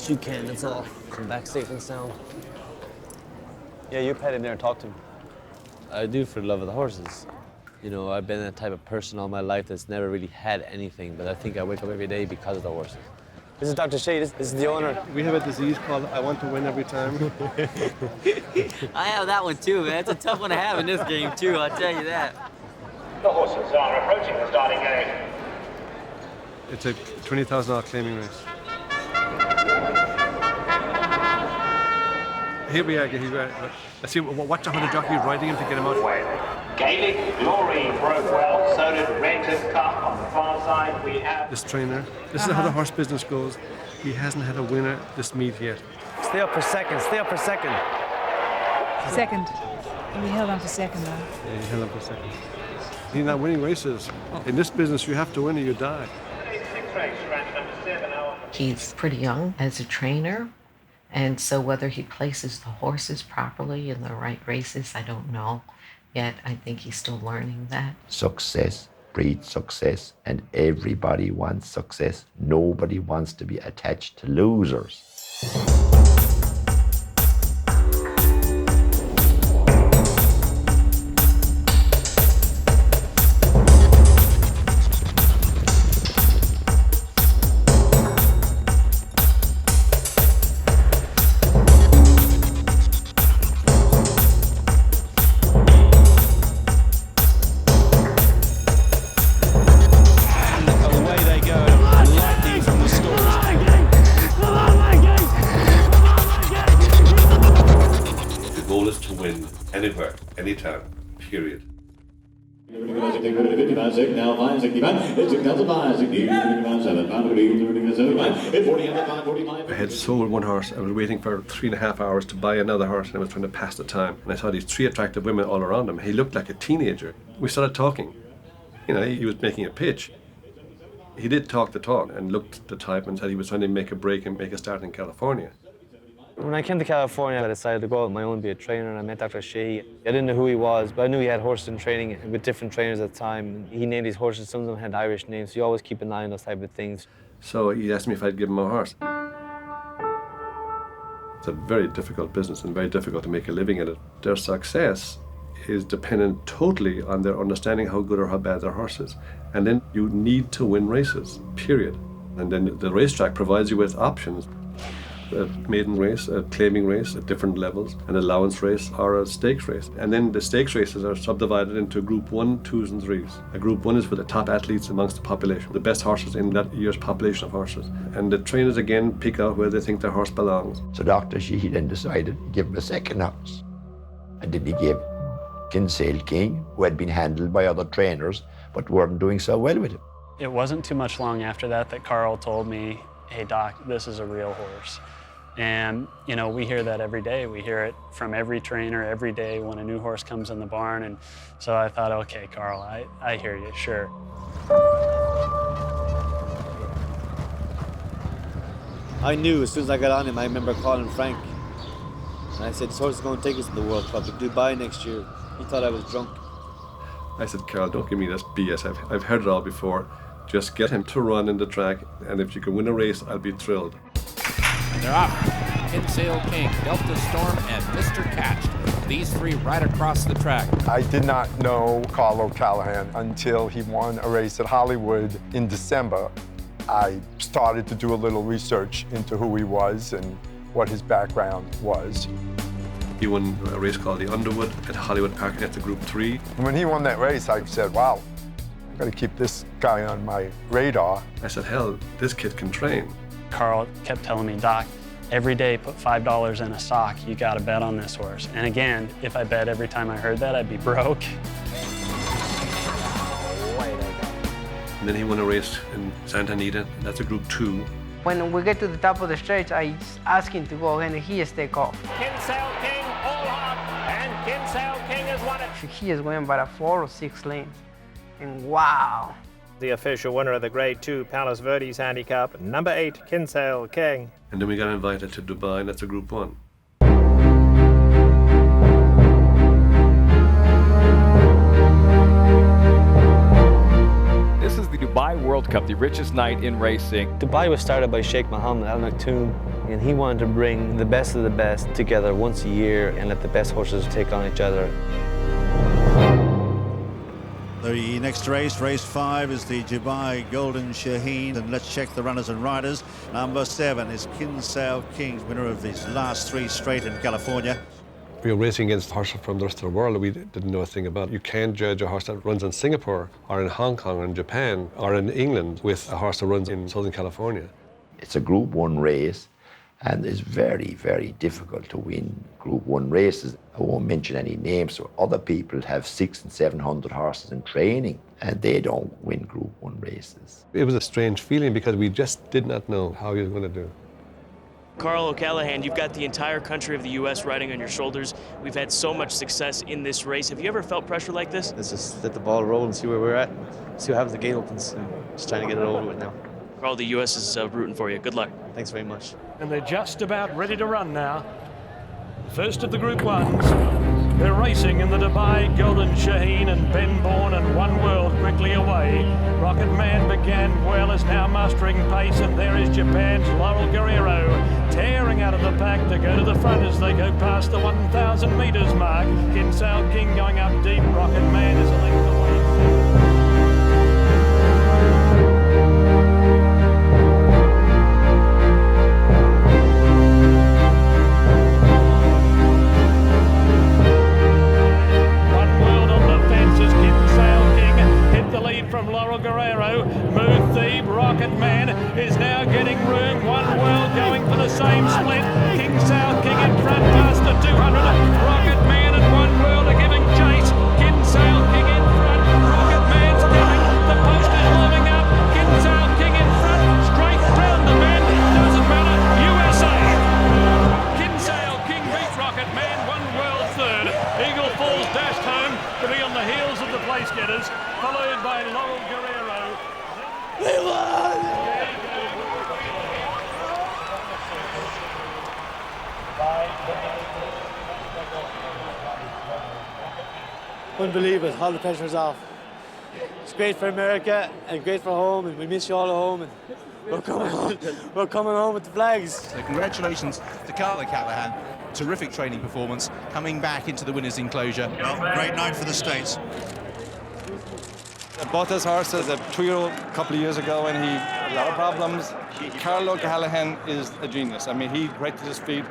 best you can, that's all. Come back safe and sound. Yeah, you pet in there and talk to him. I do for the love of the horses. You know, I've been that type of person all my life that's never really had anything, but I think I wake up every day because of the horses. This is Dr. Shea, this is the owner. We have a disease called I want to win every time. I have that one too, man. It's a tough one to have in this game too, I'll tell you that. The horses are approaching the starting gate. It's a $20,000 claiming race. Here we are. Let's see, watch how the jockey is riding him to get him out. Gaelic Glory broke well, so did Rented Cup on the far side. We have This trainer, this is how the horse business goes. He hasn't had a winner this meet yet. Stay up for second, stay up for second. Second. We held on for second, though. Yeah, he held up for second. He's not winning races. In this business, you have to win or you die. He's pretty young as a trainer, and so whether he places the horses properly in the right races, I don't know. Yet I think he's still learning that. Success breeds success, and everybody wants success. Nobody wants to be attached to losers. Anywhere, anytime, period. I had sold one horse. I was waiting for 3.5 hours to buy another horse, and I was trying to pass the time. And I saw these 3 attractive women all around him. He looked like a teenager. We started talking. You know, he was making a pitch. He did talk the talk and looked the type and said he was trying to make a break and make a start in California. When I came to California, I decided to go out on my own, be a trainer, and I met Dr. Shea. I didn't know who he was, but I knew he had horses in training with different trainers at the time. He named these horses, some of them had Irish names, so you always keep an eye on those type of things. So he asked me if I'd give him a horse. It's a very difficult business and very difficult to make a living at it. Their success is dependent totally on their understanding how good or how bad their horse is. And then you need to win races, period. And then the racetrack provides you with options. A maiden race, a claiming race at different levels, an allowance race or a stakes race. And then the stakes races are subdivided into Group 1, 2s and 3s. A Group 1 is for the top athletes amongst the population, the best horses in that year's population of horses. And the trainers again pick out where they think their horse belongs. So Dr. Sheehy then decided to give him a second horse. And then he gave Kinsale King, who had been handled by other trainers, but weren't doing so well with him. It wasn't too much long after that Carl told me, "Hey Doc, this is a real horse." And, you know, we hear that every day. We hear it from every trainer every day when a new horse comes in the barn. And so I thought, okay, Carl, I hear you, sure. I knew as soon as I got on him, I remember calling Frank. And I said, this horse is going to take us to the World Cup in Dubai next year. He thought I was drunk. I said, Carl, don't give me this BS. I've heard it all before. Just get him to run in the track, and if you can win a race, I'll be thrilled. And they're off. Kinsale King, Delta Storm, and Mr. Catched. These 3 right across the track. I did not know Carl O'Callaghan until he won a race at Hollywood in December. I started to do a little research into who he was and what his background was. He won a race called the Underwood at Hollywood Park, that's a Group 3. When he won that race, I said, wow, I've got to keep this guy on my radar. I said, hell, this kid can train. Carl kept telling me, Doc, every day put $5 in a sock. You got to bet on this horse. And again, if I bet every time I heard that, I'd be broke. And then he won a race in Santa Anita, that's a Group 2. When we get to the top of the stretch, I ask him to go and he just take off. Kinsale King all hot, and Kinsale King has won it. He is going by 4 or 6 lanes. And wow. The official winner of the Grade 2 Palos Verdes Handicap, number 8, Kinsale King. And then we got invited to Dubai, and that's a Group 1. This is the Dubai World Cup, the richest night in racing. Dubai was started by Sheikh Mohammed Al Maktoum And he wanted to bring the best of the best together once a year and let the best horses take on each other. The next race, race 5, is the Dubai Golden Shaheen. And let's check the runners and riders. Number 7 is Kinsale King, winner of his last 3 straight in California. We were racing against horses from the rest of the world that we didn't know a thing about. You can't judge a horse that runs in Singapore or in Hong Kong or in Japan or in England with a horse that runs in Southern California. It's a Group 1 race, and it's very, very difficult to win Group 1 races. I won't mention any names, so other people have 600 and 700 horses in training, and they don't win Group 1 races. It was a strange feeling because we just did not know how he was going to do. Carl O'Callaghan, you've got the entire country of the U.S. riding on your shoulders. We've had so much success in this race. Have you ever felt pressure like this? Let's just let the ball roll and see where we're at. See what happens. The gate opens. Just trying to get it over with now. Carl, the U.S. is rooting for you. Good luck. Thanks very much. And they're just about ready to run now. First of the Group 1s. They're racing in the Dubai Golden Shaheen, and Ben Bourne and One World quickly away. Rocket Man began well, is now mastering pace, and there is Japan's Laurel Guerrero tearing out of the pack to go to the front as they go past the 1,000 metres mark. Kinsale King going up deep. Rocket Man is a length away. From Laurel Guerrero, Move Thief, Rocket Man is now getting room. One World going for the same split. Kinsale King in front past the 200. Rocket Man and One World are giving chase. Kinsale King in front. Rocket Man's going. The post is warming up. Kinsale King in front. Straight down the bend. Doesn't matter. USA. Kinsale King beats Rocket Man. One World third. Eagle Falls dashed home to be on the heels of the place getters, followed by Laurel Guerrero. We won! Couldn't believe it. All the pressure's off. It's great for America and great for home, and we miss you all at home. And we're coming home. We're coming home with the flags. So congratulations to Carl O'Callaghan. Terrific training performance, coming back into the winner's enclosure. Well, great night for the States. I bought this horse as a 2-year-old a couple of years ago, and he had a lot of problems. Carl O'Callaghan is a genius. I mean, he right to his feet,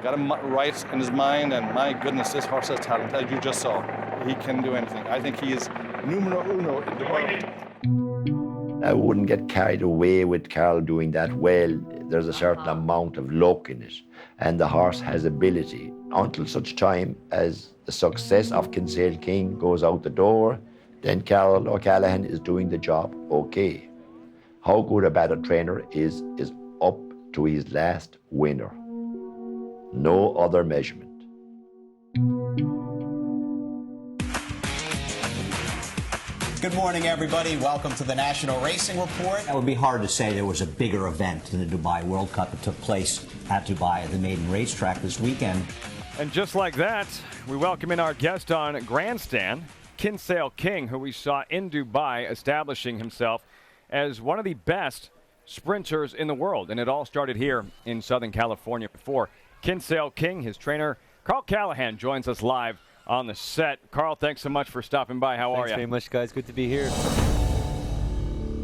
got him right in his mind, and my goodness, this horse has talent, as you just saw. He can do anything. I think he is numero uno in the world. I wouldn't get carried away with Carl doing that well. There's a certain amount of luck in it, and the horse has ability. Until such time as the success of Kinsale King goes out the door, then Carl O'Callaghan is doing the job okay. How good or bad a trainer is up to his last winner. No other measurement. Good morning, everybody. Welcome to the National Racing Report. It would be hard to say there was a bigger event than the Dubai World Cup that took place at Dubai at the maiden racetrack this weekend. And just like that, we welcome in our guest on Grandstand, Kinsale King, who we saw in Dubai establishing himself as one of the best sprinters in the world. And it all started here in Southern California. Before Kinsale King, his trainer, Carl Callahan, joins us live on the set. Carl, thanks so much for stopping by. How are you? Thanks very much, guys. Good to be here.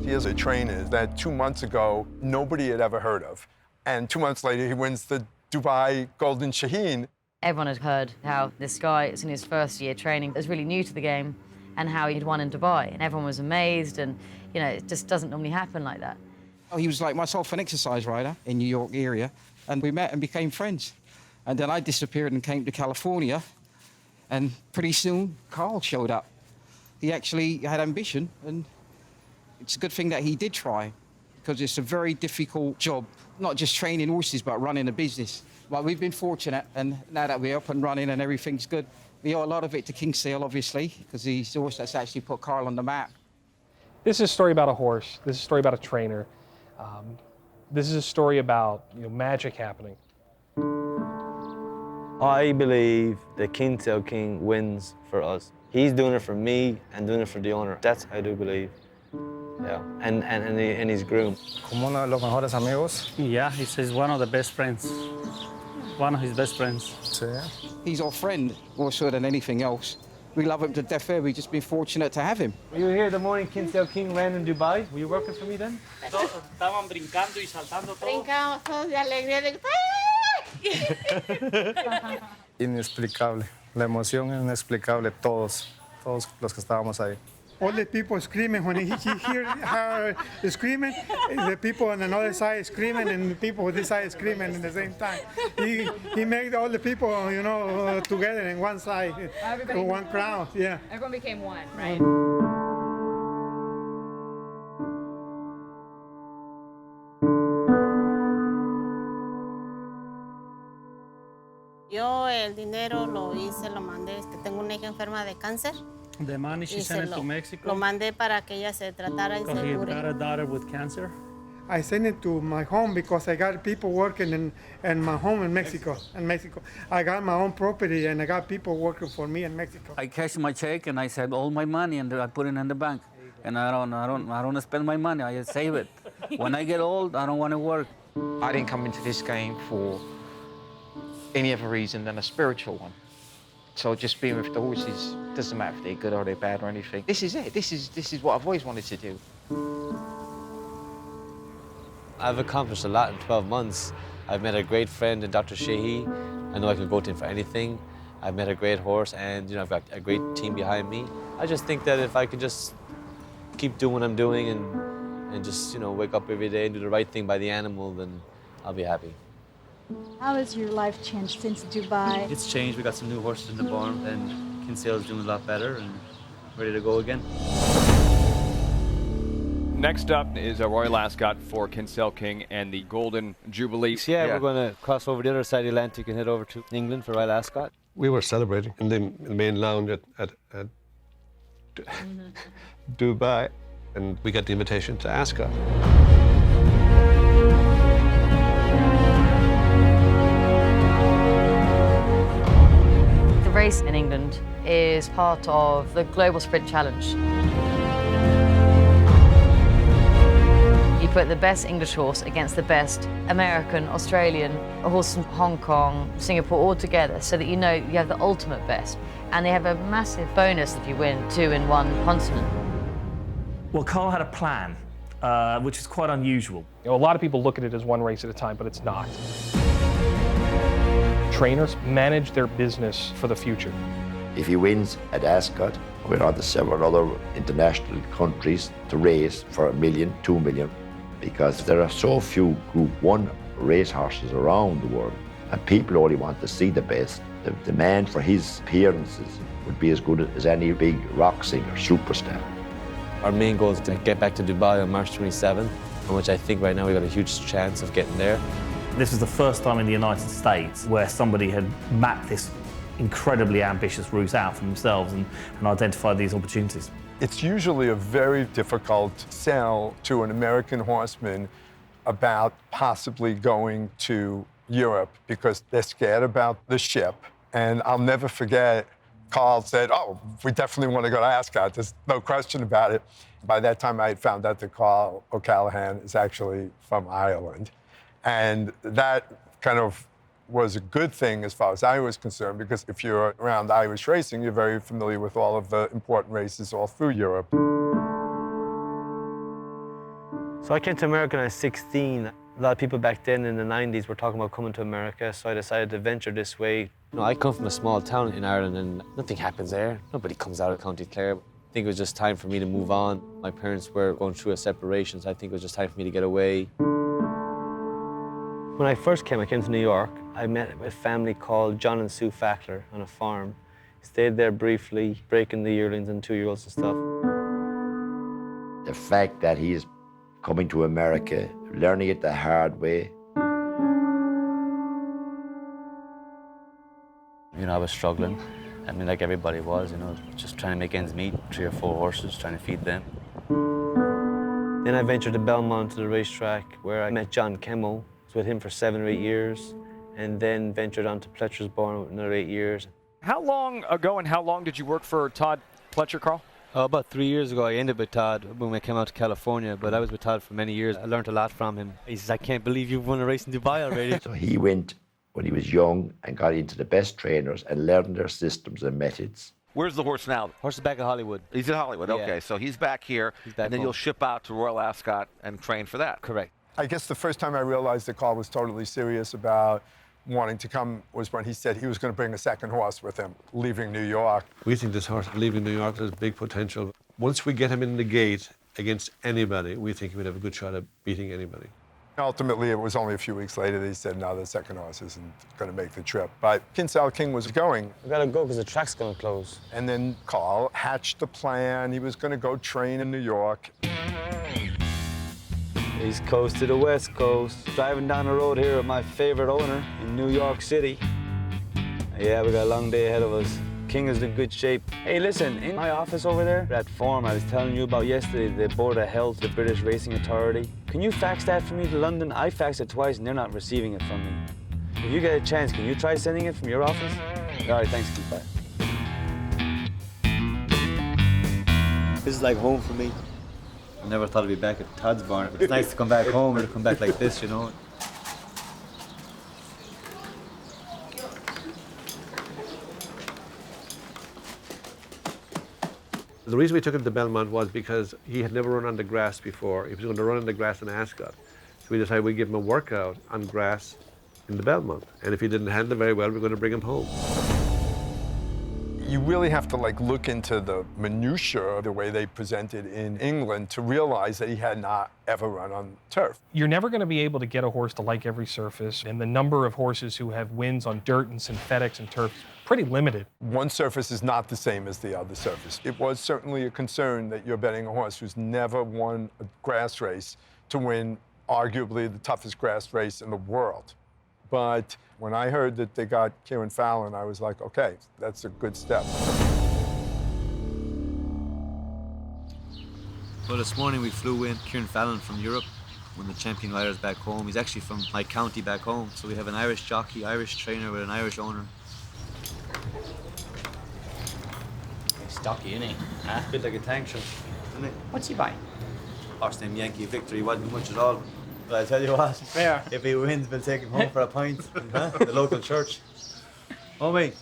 He is a trainer that 2 months ago, nobody had ever heard of. And 2 months later, he wins the Dubai Golden Shaheen. Everyone had heard how this guy, it's in his first year training, is really new to the game, and how he'd won in Dubai. And everyone was amazed, and, you know, it just doesn't normally happen like that. Oh, he was like myself, an exercise rider in New York area, and we met and became friends. And then I disappeared and came to California, and pretty soon Carl showed up. He actually had ambition, and it's a good thing that he did try, because it's a very difficult job, not just training horses, but running a business. Well, we've been fortunate, and now that we're up and running and everything's good, we owe a lot of it to Kinsale, obviously, because he's the horse that's actually put Carl on the map. This is a story about a horse. This is a story about a trainer. This is a story about, you know, magic happening. I believe that Kinsale King wins for us. He's doing it for me and doing it for the owner. That's how I do believe. Yeah, and his groom. Como uno de los mejores amigos. Yeah, he's one of the best friends. One of his best friends. Sí. He's our friend, more so than anything else. We love him to death here. We've just been fortunate to have him. Were you here the morning Kinsale King ran in Dubai? Were you working for me then? Estaban brincando y saltando todos. Brincamos todos de alegría. Inexplicable. La emoción es inexplicable. Todos los que estábamos ahí. All the people screaming when he hear her screaming, the people on another side screaming, and the people on this side screaming at the same time. He made all the people, together in one side, one crowd. Yeah. Everyone became one, right? Yo el dinero lo mandé, tengo una hija enferma de cáncer. The money she sent it to Mexico. Lo mandé para que ella se tratara y se Because he cure. got a daughter with cancer. I sent it to my home because I got people working in my home in Mexico. I got my own property and I got people working for me in Mexico. I cashed my check and I said all my money and I put it in the bank. And I don't spend my money. I just save it. When I get old, I don't want to work. I didn't come into this game for any other reason than a spiritual one. So just being with the horses doesn't matter if they're good or they're bad or anything. This is it. This is what I've always wanted to do. I've accomplished a lot in 12 months. I've met a great friend in Dr. Sheehy. I know I can go to him for anything. I've met a great horse, and I've got a great team behind me. I just think that if I could just keep doing what I'm doing and just wake up every day and do the right thing by the animal, then I'll be happy. How has your life changed since Dubai? It's changed. We got some new horses in the barn, and Kinsale's doing a lot better and ready to go again. Next up is a Royal Ascot for Kinsale King and the Golden Jubilee. Yeah, we're going to cross over the other side of the Atlantic and head over to England for Royal Ascot. We were celebrating in the main lounge at Dubai, and we got the invitation to Ascot. The race in England is part of the Global Sprint Challenge. You put the best English horse against the best American, Australian, a horse from Hong Kong, Singapore, all together, so that you have the ultimate best. And they have a massive bonus if you win 2 in one continent. Well, Carl had a plan, which is quite unusual. A lot of people look at it as one race at a time, but it's not. Trainers manage their business for the future. If he wins at Ascot, we're on to several other international countries to race for $1 million, $2 million, because there are so few Group 1 racehorses around the world, and people only want to see the best. The demand for his appearances would be as good as any big rock singer, superstar. Our main goal is to get back to Dubai on March 27th, which I think right now we've got a huge chance of getting there. This was the first time in the United States where somebody had mapped this incredibly ambitious route out for themselves and identified these opportunities. It's usually a very difficult sell to an American horseman about possibly going to Europe because they're scared about the ship. And I'll never forget, Carl said, "Oh, we definitely want to go to Ascot. There's no question about it." By that time, I had found out that Carl O'Callaghan is actually from Ireland. And that kind of was a good thing as far as I was concerned, because if you're around Irish racing, you're very familiar with all of the important races all through Europe. So I came to America when I was 16. A lot of people back then in the 90s were talking about coming to America, so I decided to venture this way. I come from a small town in Ireland and nothing happens there. Nobody comes out of County Clare. I think it was just time for me to move on. My parents were going through a separation, so I think it was just time for me to get away. When I first came, I came to New York. I met a family called John and Sue Fackler on a farm. Stayed there briefly, breaking the yearlings and 2-year-olds and stuff. The fact that he is coming to America, learning it the hard way. I was struggling. I mean, like everybody was, just trying to make ends meet, 3 or 4 horses, trying to feed them. Then I ventured to Belmont to the racetrack, where I met John Kemmel. I was with him for 7 or 8 years, and then ventured on to Pletcher's Barn with another 8 years. How long ago and how long did you work for Todd Pletcher, Carl? About 3 years ago, I ended with Todd when we came out to California, but I was with Todd for many years. I learned a lot from him. He says, I can't believe you've won a race in Dubai already. So he went when he was young and got into the best trainers and learned their systems and methods. Where's the horse now? Horse is back at Hollywood. He's in Hollywood, Yeah. okay. So he's back here, He's back and then home. you'll ship out to Royal Ascot and train for that. Correct. I guess the first time I realized that Carl was totally serious about wanting to come was when he said he was going to bring a second horse with him, leaving New York. We think this horse leaving New York has big potential. Once we get him in the gate against anybody, we think we'd have a good shot at beating anybody. Ultimately, it was only a few weeks later that he said, no, the second horse isn't going to make the trip. But Kinsale King was going. We gotta go because the track's gonna close. And then Carl hatched the plan. He was going to go train in New York. East Coast to the West Coast. Driving down the road here with my favorite owner in New York City. Yeah, we got a long day ahead of us. King is in good shape. Hey, listen, in my office over there, that form I was telling you about yesterday, the Board of Health, the British Racing Authority, can you fax that for me to London? I faxed it twice and they're not receiving it from me. If you get a chance, can you try sending it from your office? All right, thanks, Keith. Bye. This is like home for me. I never thought I'd be back at Todd's barn. It's nice to come back home or to come back like this, you know. The reason we took him to Belmont was because he had never run on the grass before. He was going to run on the grass in Ascot. So we decided we'd give him a workout on grass in the Belmont. And if he didn't handle it very well, we're going to bring him home. You really have to look into the minutiae of the way they presented in England to realize that he had not ever run on turf. You're never going to be able to get a horse to like every surface, and the number of horses who have wins on dirt and synthetics and turf is pretty limited. One surface is not the same as the other surface. It was certainly a concern that you're betting a horse who's never won a grass race to win arguably the toughest grass race in the world. But when I heard that they got Kieran Fallon, I was like, okay, that's a good step. Well, this morning we flew in Kieran Fallon from Europe, one of the champion riders back home. He's actually from my county back home. So we have an Irish jockey, Irish trainer with an Irish owner. Stocky, isn't he? A bit like a tank shop, isn't it? What's he buy? Horse named Yankee Victor. He wasn't much at all. But I tell you what, Fair. If he wins, we'll take him home for a pint in the local church. Oh, mate.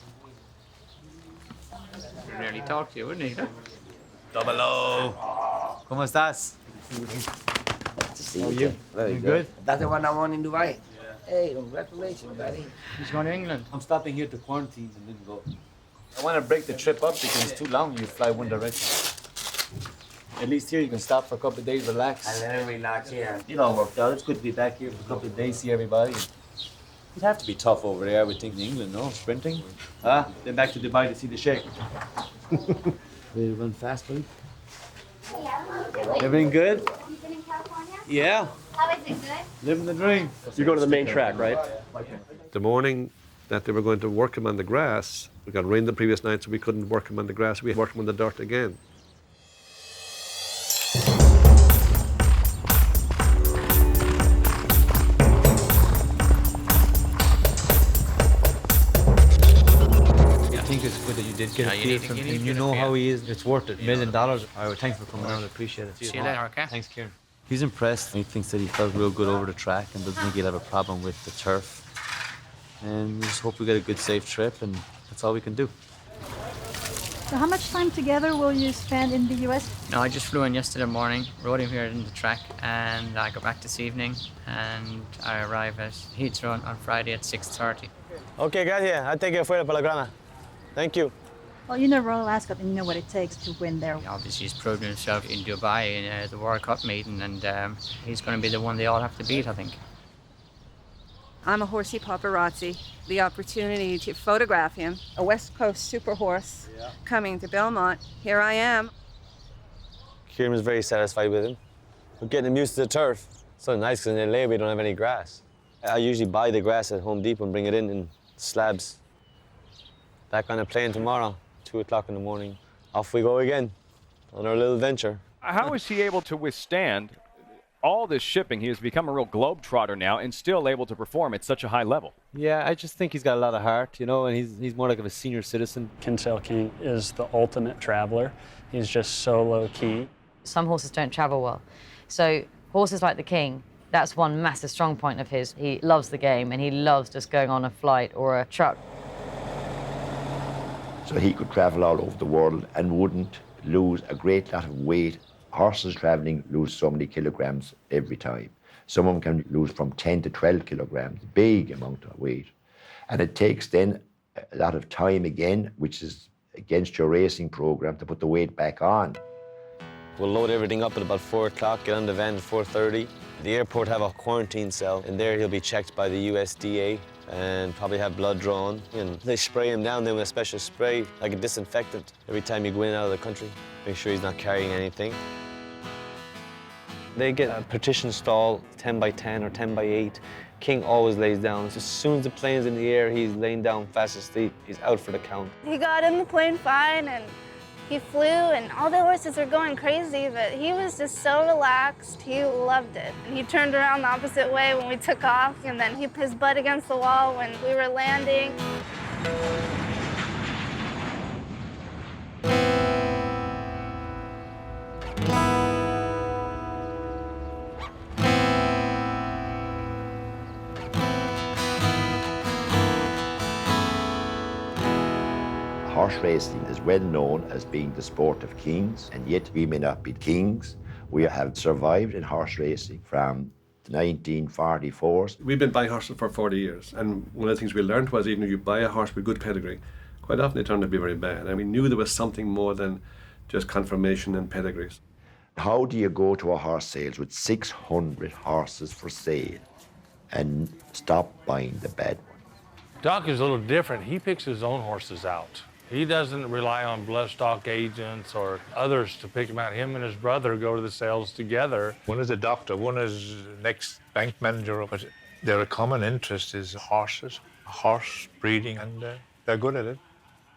He'd nearly talk to you, wouldn't he? Double O. ¿Cómo estás? Good to see How are you. you? Very You good. good? That's the one I won in Dubai. Hey, congratulations, buddy. He's going to England. I'm stopping here to quarantine and then go. I want to break the trip up because it's too long. You fly one direction. At least here you can stop for a couple of days, relax. And let him relax here. It all worked out. It's good to be back here for a couple of days, see everybody. It'd have to be tough over there, I would think, in England, no? Sprinting? Then back to Dubai to see the Sheikh. Ready to run fast, buddy? Everything good? You've been in California? Yeah. How is it, good? Living the dream. You go to the main track, right? The morning that they were going to work him on the grass, we got rain the previous night, so we couldn't work him on the grass. We worked him on the dirt again. I think it's good that you did get a feel from him. You know how he is. It's worth it. $1 million. All right, thanks for coming out. I appreciate it. See you later, okay? Thanks, Kieran. He's impressed. He thinks that he felt real good over the track and doesn't think he'll have a problem with the turf. And we just hope we get a good, safe trip, and that's all we can do. So how much time together will you spend in the US? No, I just flew in yesterday morning, rode him here in the track, and I go back this evening, and I arrive at Heathrow on Friday at 6:30. Okay, gracias. I'll take you afuera para la grama. Thank you. Well, you know Royal Ascot and you know what it takes to win there. Obviously, he's proven himself in Dubai in the World Cup meeting, and he's going to be the one they all have to beat, I think. I'm a horsey paparazzi. The opportunity to photograph him, a West Coast super horse coming to Belmont. Here I am. Kieran was very satisfied with him. We're getting him used to the turf. So nice because in LA we don't have any grass. I usually buy the grass at Home Depot and bring it in slabs. Back on a plane tomorrow, 2 o'clock in the morning. Off we go again on our little venture. How is he able to withstand all this shipping, he has become a real globetrotter now and still able to perform at such a high level. Yeah, I just think he's got a lot of heart, you know, and he's more like of a senior citizen. Kinsale King is the ultimate traveler. He's just so low-key. Some horses don't travel well. So horses like the King, that's one massive strong point of his. He loves the game and he loves just going on a flight or a truck. So he could travel all over the world and wouldn't lose a great lot of weight. Horses traveling lose so many kilograms every time. Some of them can lose from 10 to 12 kilograms, big amount of weight. And it takes then a lot of time again, which is against your racing program, to put the weight back on. We'll load everything up at about 4 o'clock, get on the van at 4:30. The airport have a quarantine cell, and there he'll be checked by the USDA and probably have blood drawn. And they spray him down then with a special spray, like a disinfectant, every time you go in and out of the country. Make sure he's not carrying anything. They get a partition stall, 10 by 10 or 10 by 8. King always lays down. So as soon as the plane's in the air, he's laying down fast asleep. He's out for the count. He got in the plane fine and he flew and all the horses were going crazy, but he was just so relaxed. He loved it. And he turned around the opposite way when we took off, and then he put his butt against the wall when we were landing. Horse racing is well known as being the sport of kings, and yet we may not be kings. We have survived in horse racing from the 1944s. We've been buying horses for 40 years, and one of the things we learned was even if you buy a horse with good pedigree, quite often they turned out to be very bad. And we knew there was something more than just conformation and pedigrees. How do you go to a horse sales with 600 horses for sale and stop buying the bad one? Doc is a little different. He picks his own horses out. He doesn't rely on bloodstock agents or others to pick him out. Him and his brother go to the sales together. One is a doctor, one is next bank manager, but their common interest is horses, horse breeding, and they're good at it.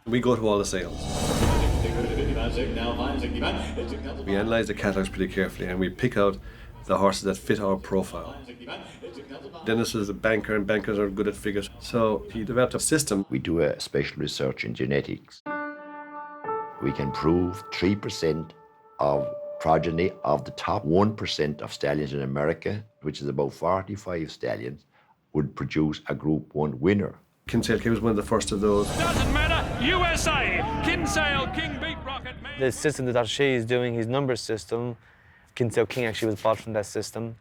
We go to all the sales. We analyze the catalogs pretty carefully and we pick out the horses that fit our profile. Dennis is a banker and bankers are good at figures. So he developed a system. We do a special research in genetics. We can prove 3% of progeny of the top 1% of stallions in America, which is about 45 stallions, would produce a Group 1 winner. Kinsale King was one of the first of those. Doesn't matter, USA! Kinsale King beat Rocket Man. The system that O'Shea is doing, his number system, Kinsale King actually was bought from that system.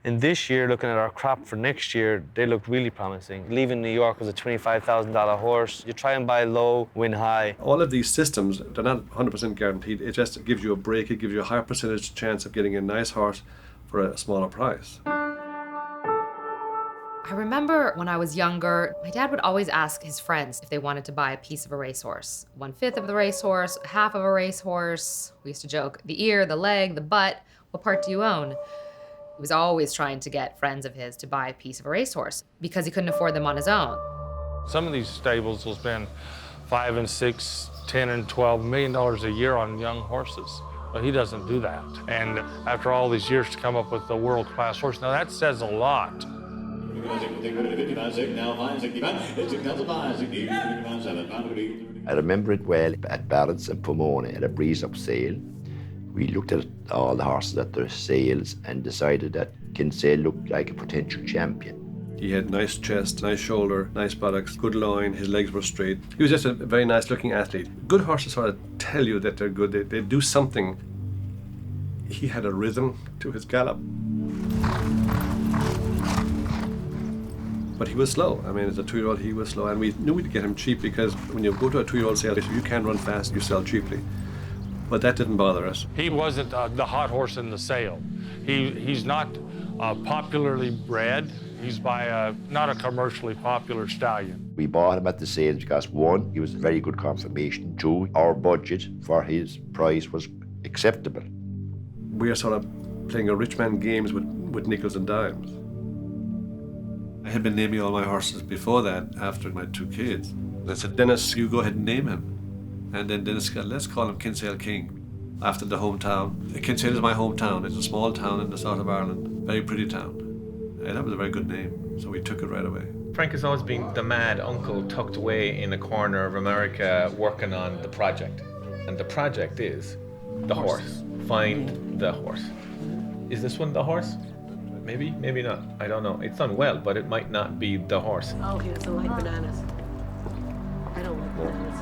And this year, looking at our crop for next year, they look really promising. Leaving New York was a $25,000 horse. You try and buy low, win high. All of these systems, they're not 100% guaranteed. It just gives you a break. It gives you a higher percentage chance of getting a nice horse for a smaller price. I remember when I was younger, my dad would always ask his friends if they wanted to buy a piece of a racehorse. 1/5 of the racehorse, half of a racehorse. We used to joke, the ear, the leg, the butt, what part do you own? He was always trying to get friends of his to buy a piece of a racehorse because he couldn't afford them on his own. Some of these stables will spend $5 and $6, $10 and $12 million a year on young horses. But he doesn't do that. And after all these years to come up with a world-class horse, now that says a lot. I remember it well at Barrett's in Pomona at a breeze-up sale. We looked at all the horses at their sales and decided that Kinsale looked like a potential champion. He had nice chest, nice shoulder, nice buttocks, good loin, his legs were straight. He was just a very nice looking athlete. Good horses sort of tell you that they're good, they do something. He had a rhythm to his gallop. But he was slow. I mean, as a 2-year-old, he was slow, and we knew we'd get him cheap because when you go to a 2-year-old sale, if you can run fast, you sell cheaply. But that didn't bother us. He wasn't the hot horse in the sale. He's not popularly bred. He's by not a commercially popular stallion. We bought him at the sales because 1, he was a very good confirmation. 2, our budget for his price was acceptable. We are sort of playing a rich man games with nickels and dimes. I had been naming all my horses before that, after my 2 kids. I said, Dennis, you go ahead and name him. And then Dennis said, let's call him Kinsale King. after the hometown. Kinsale is my hometown. It's a small town in the south of Ireland, very pretty town. And that was a very good name, so we took it right away. Frank has always been the mad uncle tucked away in a corner of America working on the project. And the project is the horse. Find the horse. Is this one the horse? Maybe, maybe not. I don't know. It's done well, but it might not be the horse. Oh, he doesn't like bananas. I don't like bananas.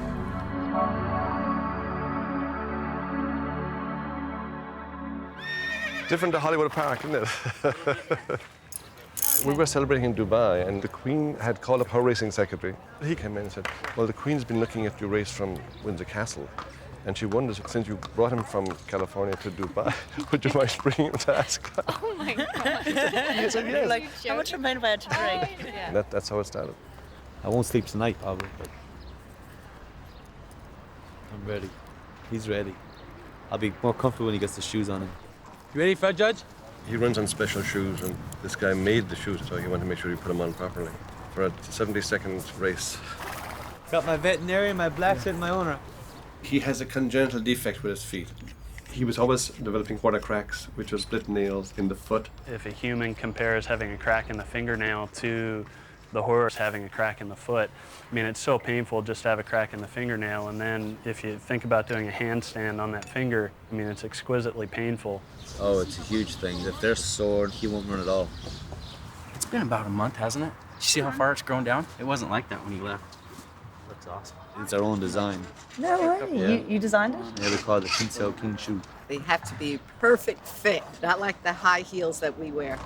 Different to Hollywood Park, isn't it? We were celebrating in Dubai, and the Queen had called up her racing secretary. He came in and said, well, the Queen's been looking at your race from Windsor Castle, and she wonders, since you brought him from California to Dubai, would you mind bringing him to Ascot? Oh my God. I said, yes. Like, how much champagne have I had to drink? And that's how it started. I won't sleep tonight, probably, but I'm ready. He's ready. I'll be more comfortable when he gets the shoes on him. You ready, Fred Judge? He runs on special shoes, and this guy made the shoes, so he wanted to make sure he put them on properly for a 70-second race. Got my veterinarian, my blacksmith, and my owner. He has a congenital defect with his feet. He was always developing quarter cracks, which are split nails in the foot. If a human compares having a crack in the fingernail to the horse having a crack in the foot, I mean, it's so painful just to have a crack in the fingernail, and then if you think about doing a handstand on that finger, I mean, it's exquisitely painful. Oh, it's a huge thing. If they're sore, he won't run at all. It's been about a month, hasn't it? Did you see how far it's grown down? It wasn't like that when he left. That's awesome. It's our own design. No way. Yeah. You designed it? Yeah, we call it the Kinsale King shoe. They have to be perfect fit, not like the high heels that we wear.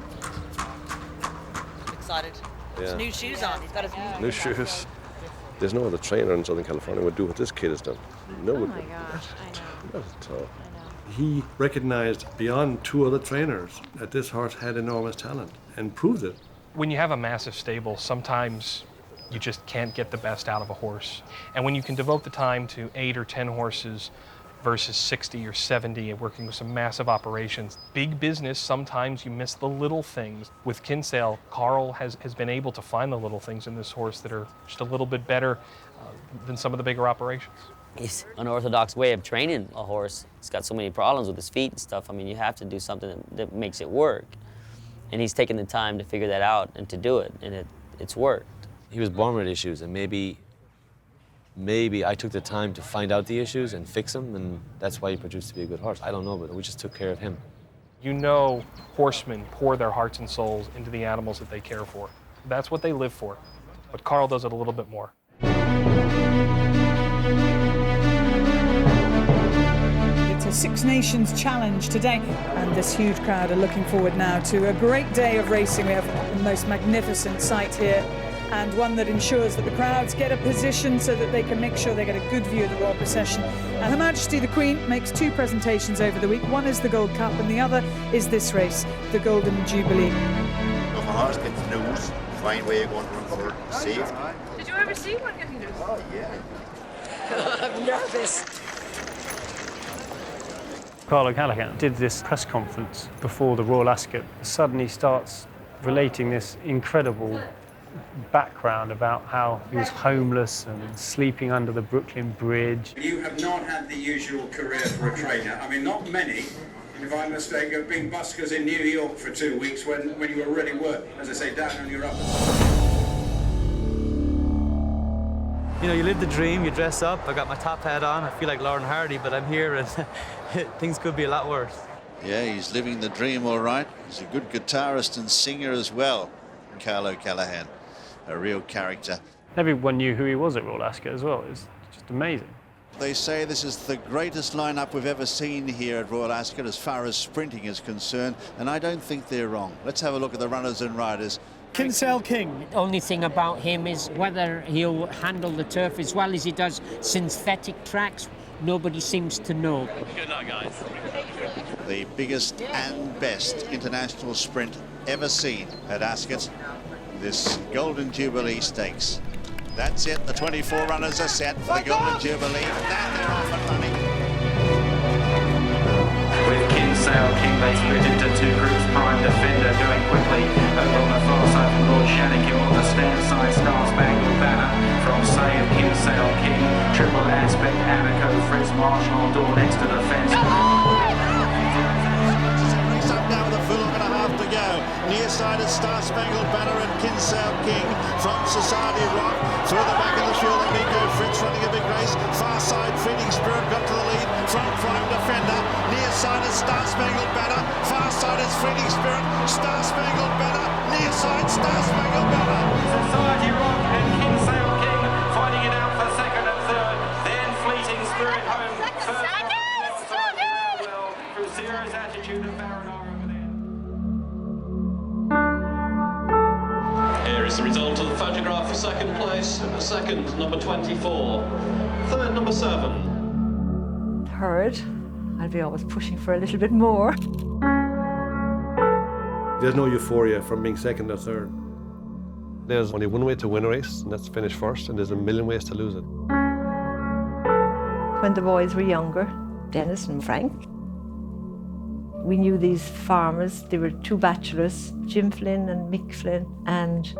I'm excited. Yeah. New shoes on. He's got his New shoes. There's no other trainer in Southern California would do what this kid has done. No one would. gosh, I know. Not at all. He recognized beyond two other trainers that this horse had enormous talent and proved it. When you have a massive stable, sometimes you just can't get the best out of a horse. And when you can devote the time to 8 or 10 horses versus 60 or 70 and working with some massive operations, big business, sometimes you miss the little things. With Kinsale, Carl has been able to find the little things in this horse that are just a little bit better than some of the bigger operations. It's an unorthodox way of training a horse. He's got so many problems with his feet and stuff. I mean, you have to do something that makes it work. And he's taken the time to figure that out and to do it, and it's worked. He was born with issues, and maybe I took the time to find out the issues and fix them, and that's why he produced to be a good horse. I don't know, but we just took care of him. You know, horsemen pour their hearts and souls into the animals that they care for. That's what they live for. But Carl does it a little bit more. It's a Six Nations challenge today, and this huge crowd are looking forward now to a great day of racing. We have the most magnificent sight here, and one that ensures that the crowds get a position so that they can make sure they get a good view of the royal procession. And Her Majesty the Queen makes 2 presentations over the week. One is the Gold Cup and the other is this race, the Golden Jubilee. If a horse gets loose, find where you're going to run for safety. Did you ever see one getting loose? Oh, yeah. I'm nervous. Carl O'Callaghan did this press conference before the Royal Ascot. Suddenly starts relating this incredible background about how he was homeless and sleeping under the Brooklyn Bridge. You have not had the usual career for a trainer. I mean, not many, if I'm mistaken, have been buskers in New York for 2 weeks when you already were, as I say, down on your uppers. You know, you live the dream, you dress up. I got my top hat on. I feel like Lauren Hardy, but I'm here and things could be a lot worse. Yeah, he's living the dream all right. He's a good guitarist and singer as well, Carl O'Callaghan, a real character. Everyone knew who he was at Royal Ascot as well. It's just amazing. They say this is the greatest lineup we've ever seen here at Royal Ascot as far as sprinting is concerned, and I don't think they're wrong. Let's have a look at the runners and riders. Kinsale King. The only thing about him is whether he'll handle the turf as well as he does synthetic tracks. Nobody seems to know. Good night, guys. The biggest and best international sprint ever seen at Ascot, this Golden Jubilee Stakes. That's it, the 24 runners are set for the Golden Jubilee. Now they're off and running. With Kinsale King, they split into 2 groups. Prime Defender going quickly over on the far side from Lord Shanikin on the stand side. Star Spangled Banner from Say of Kinsale King. Triple Aspect, Anaco, Fritz Marshall on door next to the fence. side is Star Spangled Banner and Kinsale King from Society Rock. Further back in the field, Amico Fritz running a big race. Far side, Feeding Spirit got to the lead from Prime Defender. Near side is Star Spangled Banner. Far side is Feeding Spirit. Star Spangled Banner. Near side, Star Spangled Banner. Society Rock and Kinsale King fighting it out for second and third. Then Fleeting Spirit home. First through Sierra's Attitude and Baronar over there. Here is the result of the photograph for second place. Second, number 24. Third, number 7. Third, I'll be always pushing for a little bit more. There's no euphoria from being second or third. There's only one way to win a race, and that's finish first, and there's a million ways to lose it. When the boys were younger, Dennis and Frank, we knew these farmers. They were 2 bachelors, Jim Flynn and Mick Flynn, and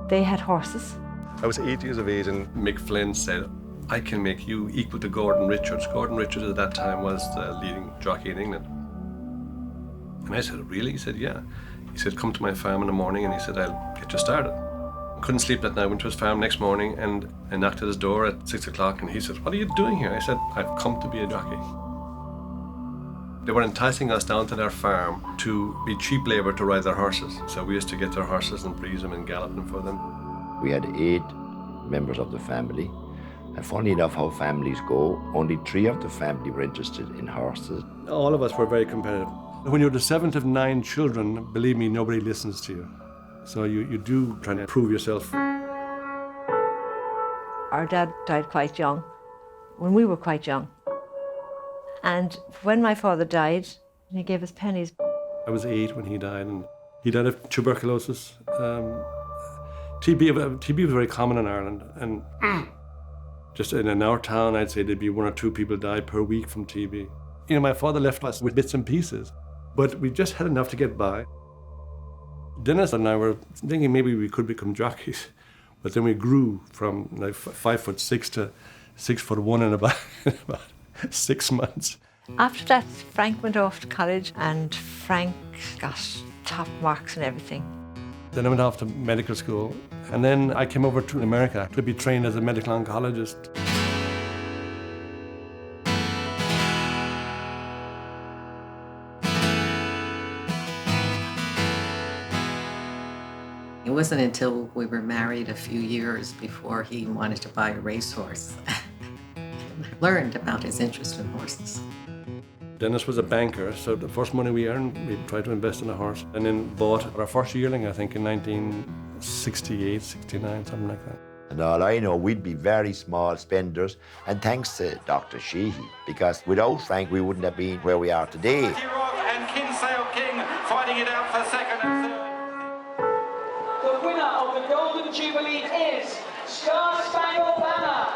they had horses. I was 8 years of age, and Mick Flynn said, I can make you equal to Gordon Richards. Gordon Richards at that time was the leading jockey in England. And I said, really? He said, yeah. He said, come to my farm in the morning, and he said, I'll get you started. Couldn't sleep that night, went to his farm next morning, and I knocked at his door at 6 o'clock, and he said, what are you doing here? I said, I've come to be a jockey. They were enticing us down to their farm to be cheap labor to ride their horses. So we used to get their horses and breeze them and gallop them for them. We had 8 members of the family. And funny enough, how families go, only 3 of the family were interested in horses. All of us were very competitive. When you're the 7th of 9 children, believe me, nobody listens to you. So you do try to prove yourself. Our dad died quite young, when we were quite young. And when my father died, he gave us pennies. I was 8 when he died, and he died of tuberculosis. TB was very common in Ireland, and just in our town, I'd say there'd be 1 or 2 people die per week from TB. You know, my father left us with bits and pieces, but we just had enough to get by. Dennis and I were thinking maybe we could become jockeys, but then we grew from like 5'6" to 6'1" in about 6 months. After that, Frank went off to college, and Frank got top marks and everything. Then I went off to medical school, and then I came over to America to be trained as a medical oncologist. It wasn't until we were married a few years before he wanted to buy a racehorse. I learned about his interest in horses. Dennis was a banker, so the first money we earned, we tried to invest in a horse, and then bought our first yearling, I think, in 1968, 69, something like that. And all I know, we'd be very small spenders, and thanks to Dr. Sheehy, because without Frank, we wouldn't have been where we are today. Rock and Kinsale King fighting it out for second and third. The winner of the Golden Jubilee is Star Spangled Banner.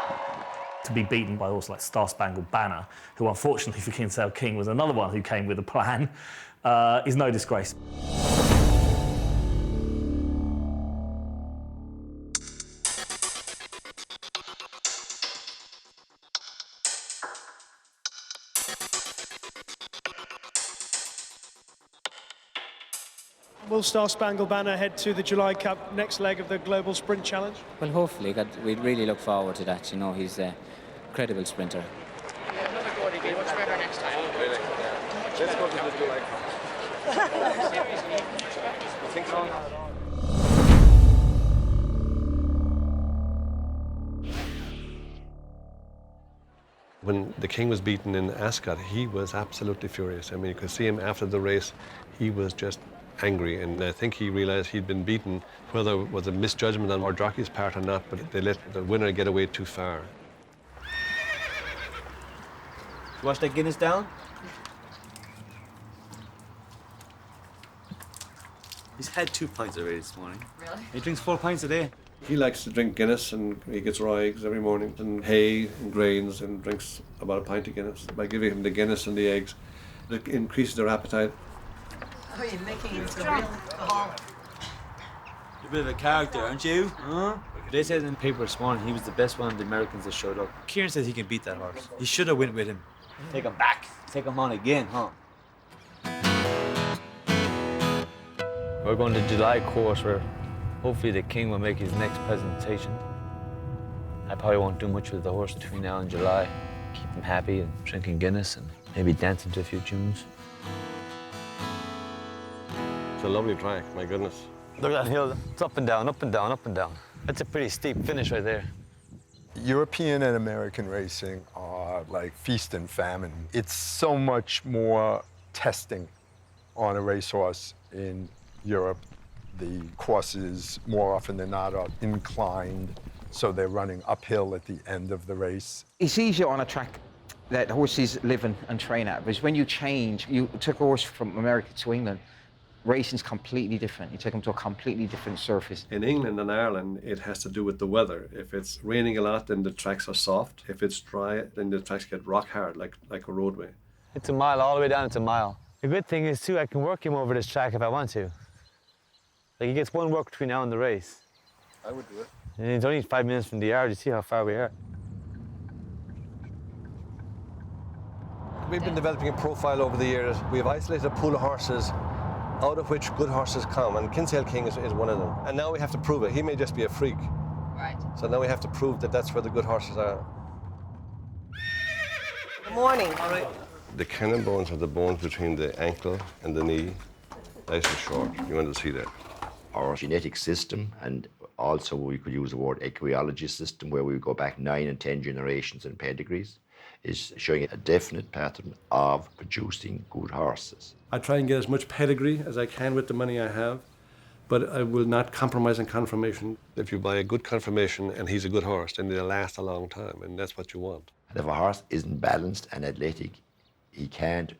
To be beaten by a horse like Star Spangled Banner, who unfortunately for Kinsale King was another one who came with a plan, is no disgrace. Will Star Spangled Banner head to the July Cup, next leg of the Global Sprint Challenge? Well, hopefully. We'd really look forward to that. You know, he's a credible sprinter. Another go to be much better next time. Really? Let's go to the July Cup. I think so. When the King was beaten in Ascot, he was absolutely furious. I mean, you could see him after the race, he was just angry, and I think he realized he'd been beaten, whether it was a misjudgment on our jockey's part or not, but they let the winner get away too far. Wash that Guinness down? He's had 2 pints already this morning. Really? He drinks 4 pints a day. He likes to drink Guinness, and he gets raw eggs every morning, and hay and grains, and drinks about a pint of Guinness. By giving him the Guinness and the eggs, it increases their appetite. Oh, you're making it a real alcoholic. You're a bit of a character, aren't you? Huh? They said in the paper this morning he was the best one of the Americans that showed up. Kieran says he can beat that horse. He should have went with him. Take him back. Take him on again, huh? We're going to July course where hopefully the king will make his next presentation. I probably won't do much with the horse between now and July. Keep him happy and drinking Guinness and maybe dancing to a few tunes. It's a lovely track, my goodness. Look at that hill. It's up and down, up and down, up and down. That's a pretty steep finish right there. European and American racing are like feast and famine. It's so much more testing on a racehorse in Europe. The courses, more often than not, are inclined, so they're running uphill at the end of the race. It's easier on a track that horses live and train at, because when you change, you took a horse from America to England, racing's completely different. You take them to a completely different surface. In England and Ireland, it has to do with the weather. If it's raining a lot, then the tracks are soft. If it's dry, then the tracks get rock hard, like a roadway. It's a mile, all the way down, it's a mile. The good thing is, too, I can work him over this track if I want to. Like, he gets one work between now and the race. I would do it. And it's only 5 minutes from the yard. You see how far we are. We've been developing a profile over the years. We have isolated a pool of horses out of which good horses come, and Kinsale King is one of them. And now we have to prove it. He may just be a freak. Right. So now we have to prove that that's where the good horses are. Good morning. All right. The cannon bones are the bones between the ankle and the knee, nice and short. You want to see that. Our genetic system, and also we could use the word equiology system, where we go back 9 and 10 generations in pedigrees, is showing a definite pattern of producing good horses. I try and get as much pedigree as I can with the money I have, but I will not compromise on conformation. If you buy a good conformation and he's a good horse, then they'll last a long time, and that's what you want. And if a horse isn't balanced and athletic, he can't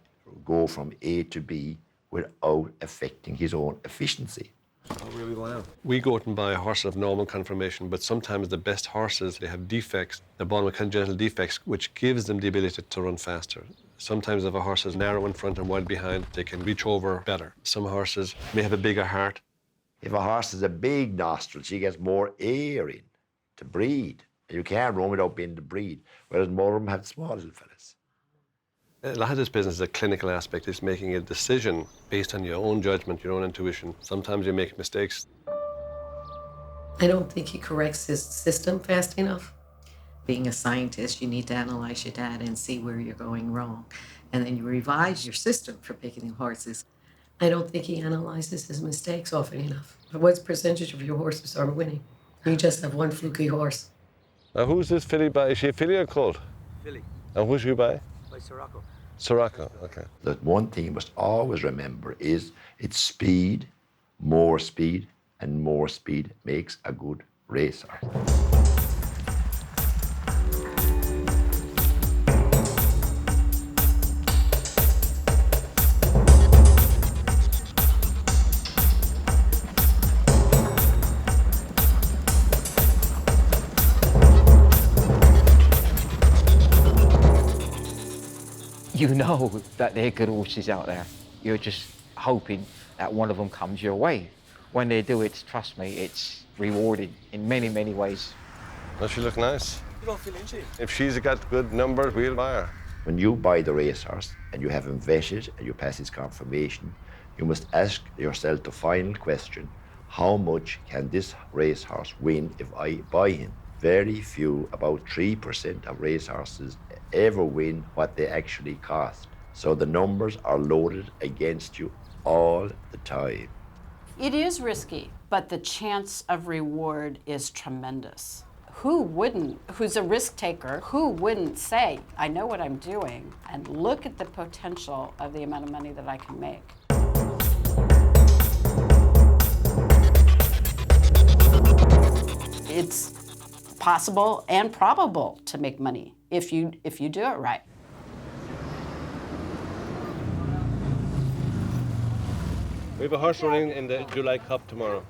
go from A to B without affecting his own efficiency. Oh, really? Wow. We go out and buy a horse of normal conformation, but sometimes the best horses, they have defects. They're born with congenital defects, which gives them the ability to run faster. Sometimes if a horse is narrow in front and wide behind, they can reach over better. Some horses may have a bigger heart. If a horse has a big nostril, she gets more air in to breed. And you can't run without being to breed, whereas more of them have small little fellas. A lot of this business is a clinical aspect. It's making a decision based on your own judgment, your own intuition. Sometimes you make mistakes. I don't think he corrects his system fast enough. Being a scientist, you need to analyze your data and see where you're going wrong. And then you revise your system for picking horses. I don't think he analyzes his mistakes often enough. What percentage of your horses are winning? You just have one fluky horse. Now, who's this filly by? Is she a filly or colt? Filly. And who's you by? By Sirocco. Sirocco, okay. The one thing you must always remember is it's speed, and more speed makes a good racer. You know that there are good horses out there. You're just hoping that one of them comes your way. When they do it, trust me, it's rewarding in many, many ways. Does she look nice? You don't feel itchy. If she's got good numbers, we'll buy her. When you buy the racehorse and you have him vetted and you pass his confirmation, you must ask yourself the final question: how much can this racehorse win if I buy him? Very few, about 3% of racehorses ever win what they actually cost. So the numbers are loaded against you all the time. It is risky, but the chance of reward is tremendous. Who's a risk taker, who wouldn't say, I know what I'm doing, and look at the potential of the amount of money that I can make. It's possible and probable to make money if you do it right. We have a horse running in the July Cup tomorrow.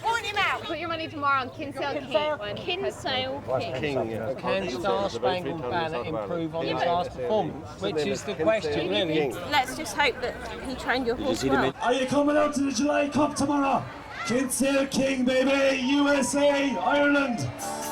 Point him out. Put your money tomorrow on Kinsale King. Kinsale King, yeah. Can Star Spangled Banner improve on his last performance? Which is the question, really. Let's just hope that he trained your horse well. Are you coming out to the July Cup tomorrow? Kinsale King, baby! USA, Ireland!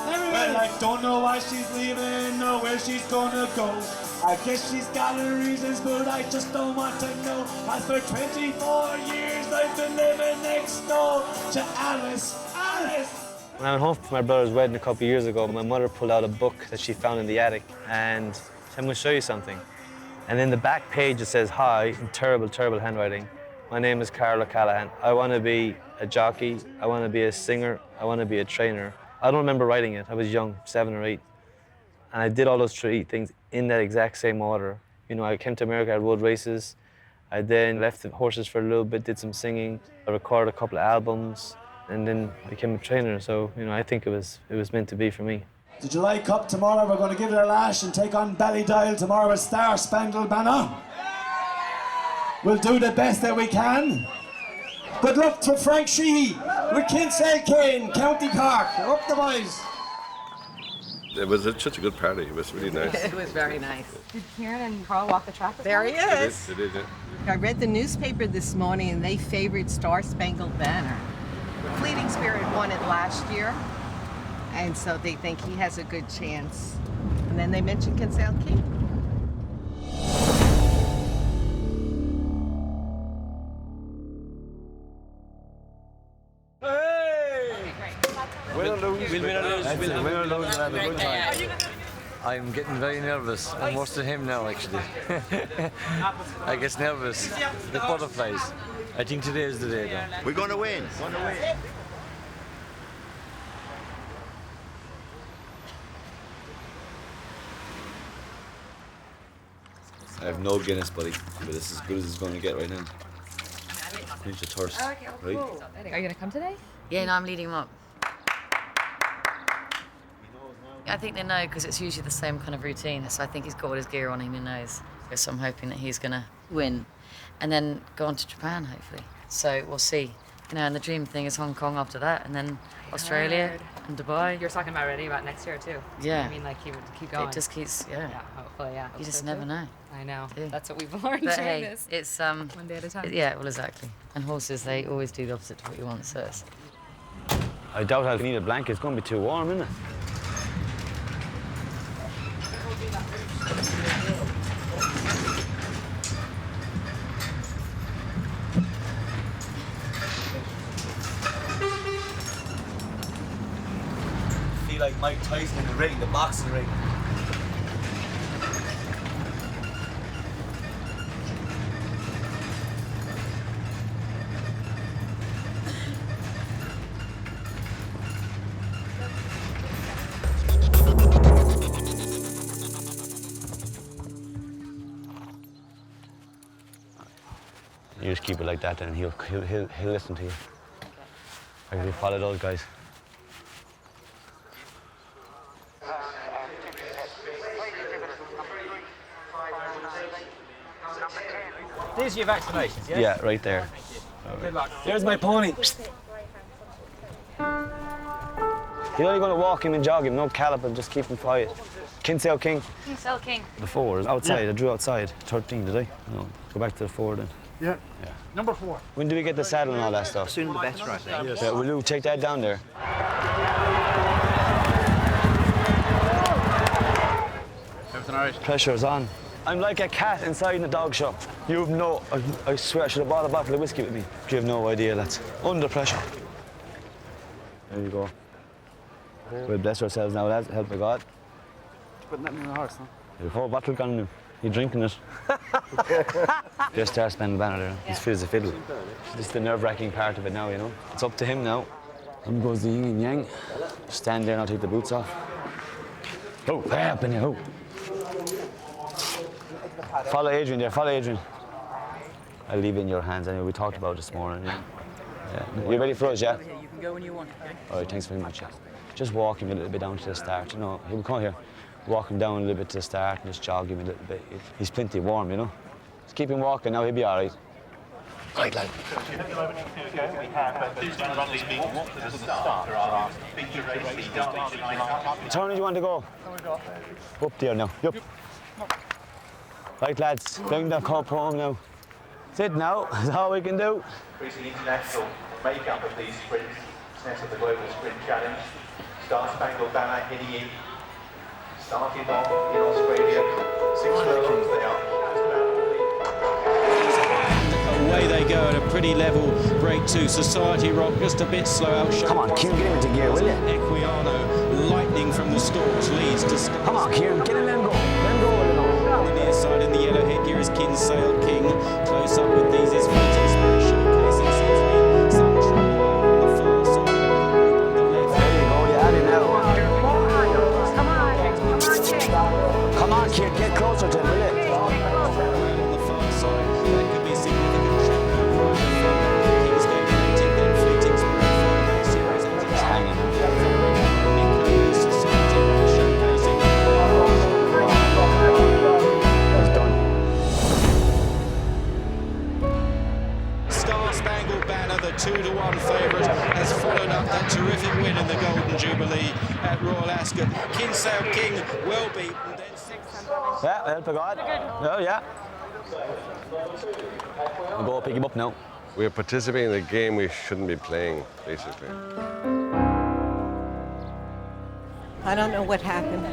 Well, I don't know why she's leaving or where she's gonna go. I guess she's got her reasons, but I just don't want to know. As for 24 years, I've been living next door to Alice. Alice! When I went home for my brother's wedding a couple of years ago, my mother pulled out a book that she found in the attic and said, I'm going to show you something. And in the back page it says, hi, in terrible, terrible handwriting. My name is Carl O'Callaghan. I want to be a jockey. I want to be a singer. I want to be a trainer. I don't remember writing it. I was young, 7 or 8. And I did all those 3 things in that exact same order. You know, I came to America, I rode races. I then left the horses for a little bit, did some singing. I recorded a couple of albums and then became a trainer. So, you know, I think it was meant to be for me. The July Cup tomorrow, we're going to give it a lash and take on Ballydial tomorrow with Star Spangled Banner. We'll do the best that we can. Good luck to Frank Sheehy with Kinsale Kane, County Cork. Up the boys. It was such a good party. It was really nice. It was very nice. Did Kieran and Carl walk the track? There he is. They did, yeah. I read the newspaper this morning and they favored Star Spangled Banner. Fleeting Spirit won it last year, and so they think he has a good chance. And then they mentioned Kinsale King. Win or lose, win or lose, win or lose, and have a good time. I'm getting very nervous. I'm worse than him now, actually. I get nervous. The butterflies. I think today is the day, though. We're going to win. I have no Guinness, buddy, but it's as good as it's going to get right now. Finish your thirst, right? Are you going to come today? Yeah, no, I'm leading them up. I think they know because it's usually the same kind of routine. So I think he's got all his gear on and he knows. So I'm hoping that he's going to win and then go on to Japan, hopefully. So we'll see. You know, and the dream thing is Hong Kong after that and then Australia and Dubai. You're talking about next year too. Yeah. I mean, like, he would keep going. It just keeps, yeah. Yeah, hopefully, yeah. You just never know. I know. Yeah. That's what we've learned But during hey, this. it's one day at a time. Yeah, well, exactly. And horses, they always do the opposite to what you want, so it's... I doubt I'll need a blanket. It's going to be too warm, isn't it? I feel like Mike Tyson in the ring, the boxing ring. You just keep it like that, then he'll listen to you. Like if you follow those guys. These are your vaccinations, yeah? Yeah, right there. Good luck. There's my pony. You're only going to walk him and jog him, no callop him, just keep him quiet. Kinsale King. Kinsale King. The 4, outside. Yeah. I drew outside. 13, did I? No. Go back to the 4 then. Yeah. Number 4. When do we get the saddle and all that stuff? Soon the better, I think. Yeah, will you take that down there? Everything all right? Pressure's on. I'm like a cat inside in a dog shop. You've no... I swear I should have bought a bottle of whiskey with me. You have no idea, lads. Under pressure. There you go. We'll bless ourselves now, lads. Help me God. Putting that in the horse, huh? The whole bottle gone in him. He's drinking it. Just Star Spangled Banner there. He's fit as a fiddle. This is the nerve-wracking part of it now, you know. It's up to him now. In goes the yin and yang. Stand there and I'll take the boots off. Oh, up in here, oh. Follow Adrian there, follow Adrian. I'll leave it in your hands anyway. We talked about it this morning. Yeah. You ready for us, yeah? You can go when you want. All right, thanks very much, yeah. Just walk him a little bit down to the start, you know. He'll come here. Walk him down a little bit to the start and just jog him a little bit. He's plenty warm, you know. Just keep him walking now, he'll be all right. Right, lad. What turn do you want to go? Up there now. Yup. Right, lads. Bring the cup home now. Sit now. That's all we can do. Increasing international makeup of these sprints. Success of the Global Sprint Challenge. Star Spangled Banner heading in. started off in Australia 6 furlongs there. Away they go at a pretty level break two. Society Rock just a bit slow out. Come on, Kieran, get him into gear, will you? Equiano, lightning from the stalls, leads to... Come on, Kieran, get him, let him go. Let him go a little. On the near side in the yellow headgear is Kinsale King. Close up with these is Fighting Spirit showcasing Sinsbury. Some trail on the far side of the group on the left. There you go, you had him now. Come on, Kieran, get closer to him, will you? On the far side, that could be a significant track back right in front. King's going rating, then Fleeting Spirit followed by Series 18. It's hanging out. Nico's Society Rock showcasing. He's done. Star Spangled Banner, the 2-1 favourite, has followed up that terrific win in the Golden Jubilee at Royal Ascot. Kinsale King well beaten. Yeah, help a God. Oh, yeah. I'll go pick him up now. We're participating in a game we shouldn't be playing, basically. I don't know what happened.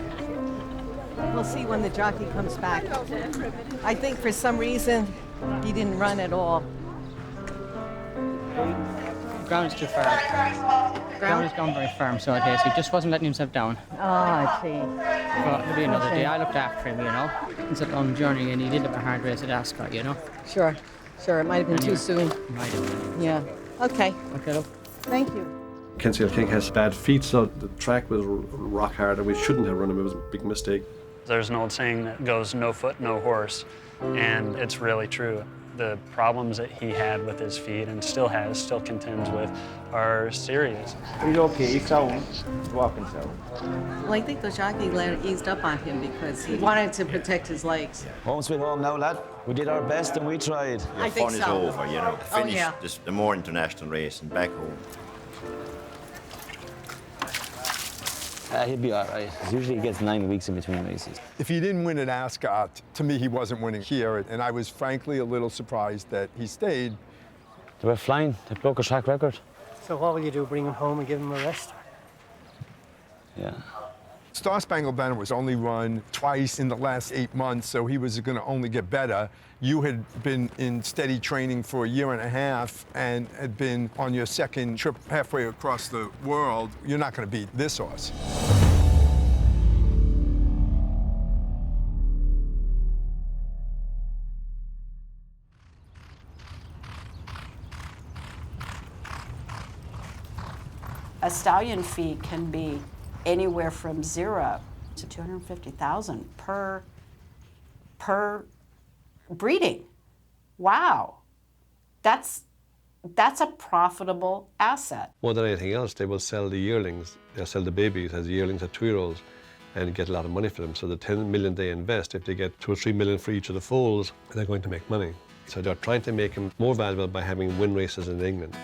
We'll see when the jockey comes back. I think for some reason he didn't run at all. Ground's too firm. Ground has gone very firm, so it is. He just wasn't letting himself down. Oh, I see. But it'll be another day. I looked after him, you know. It's a long journey, and he did have a hard race at Ascot, you know. Sure. It might have been too soon. Might have been. Yeah. Okay. Okay, look. Thank you. Kinsale King has bad feet, so the track was rock hard, and we shouldn't have run him. It was a big mistake. There's an old saying that goes, no foot, no horse, and it's really true. The problems that he had with his feet and still contends with, are serious. He's okay, he's sound, he's walking sound. Well, I think the jockey eased up on him because he wanted to protect his legs. Home sweet home now, lad. We did our best and we tried. I Your think fun is so. over, you know. Finish yeah. the more international race and back home. He'll be all right. Usually he gets 9 weeks in between races. If he didn't win at Ascot, to me, he wasn't winning here. And I was frankly a little surprised that he stayed. They were flying. They broke a track record. So what will you do, bring him home and give him a rest? Yeah. Star Spangled Banner was only run twice in the last 8 months, so he was going to only get better. You had been in steady training for a year and a half and had been on your second trip halfway across the world. You're not going to beat this horse. A stallion fee can be anywhere from 0 to 250,000 per breeding. Wow, that's a profitable asset. More than anything else, they will sell the yearlings. They'll sell the babies as yearlings at 2-year-olds and get a lot of money for them. So the 10 million they invest, if they get 2 or 3 million for each of the foals, they're going to make money. So they're trying to make him more valuable by having win races in England.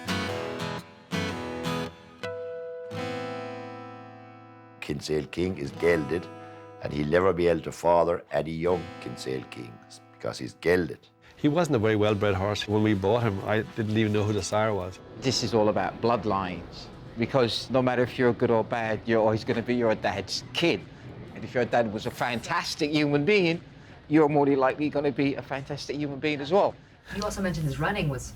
Kinsale King is gelded, and he'll never be able to father any young Kinsale Kings because he's gelded. He wasn't a very well-bred horse. When we bought him, I didn't even know who the sire was. This is all about bloodlines, because no matter if you're good or bad, you're always going to be your dad's kid. And if your dad was a fantastic human being, you're more likely going to be a fantastic human being as well. You also mentioned his running was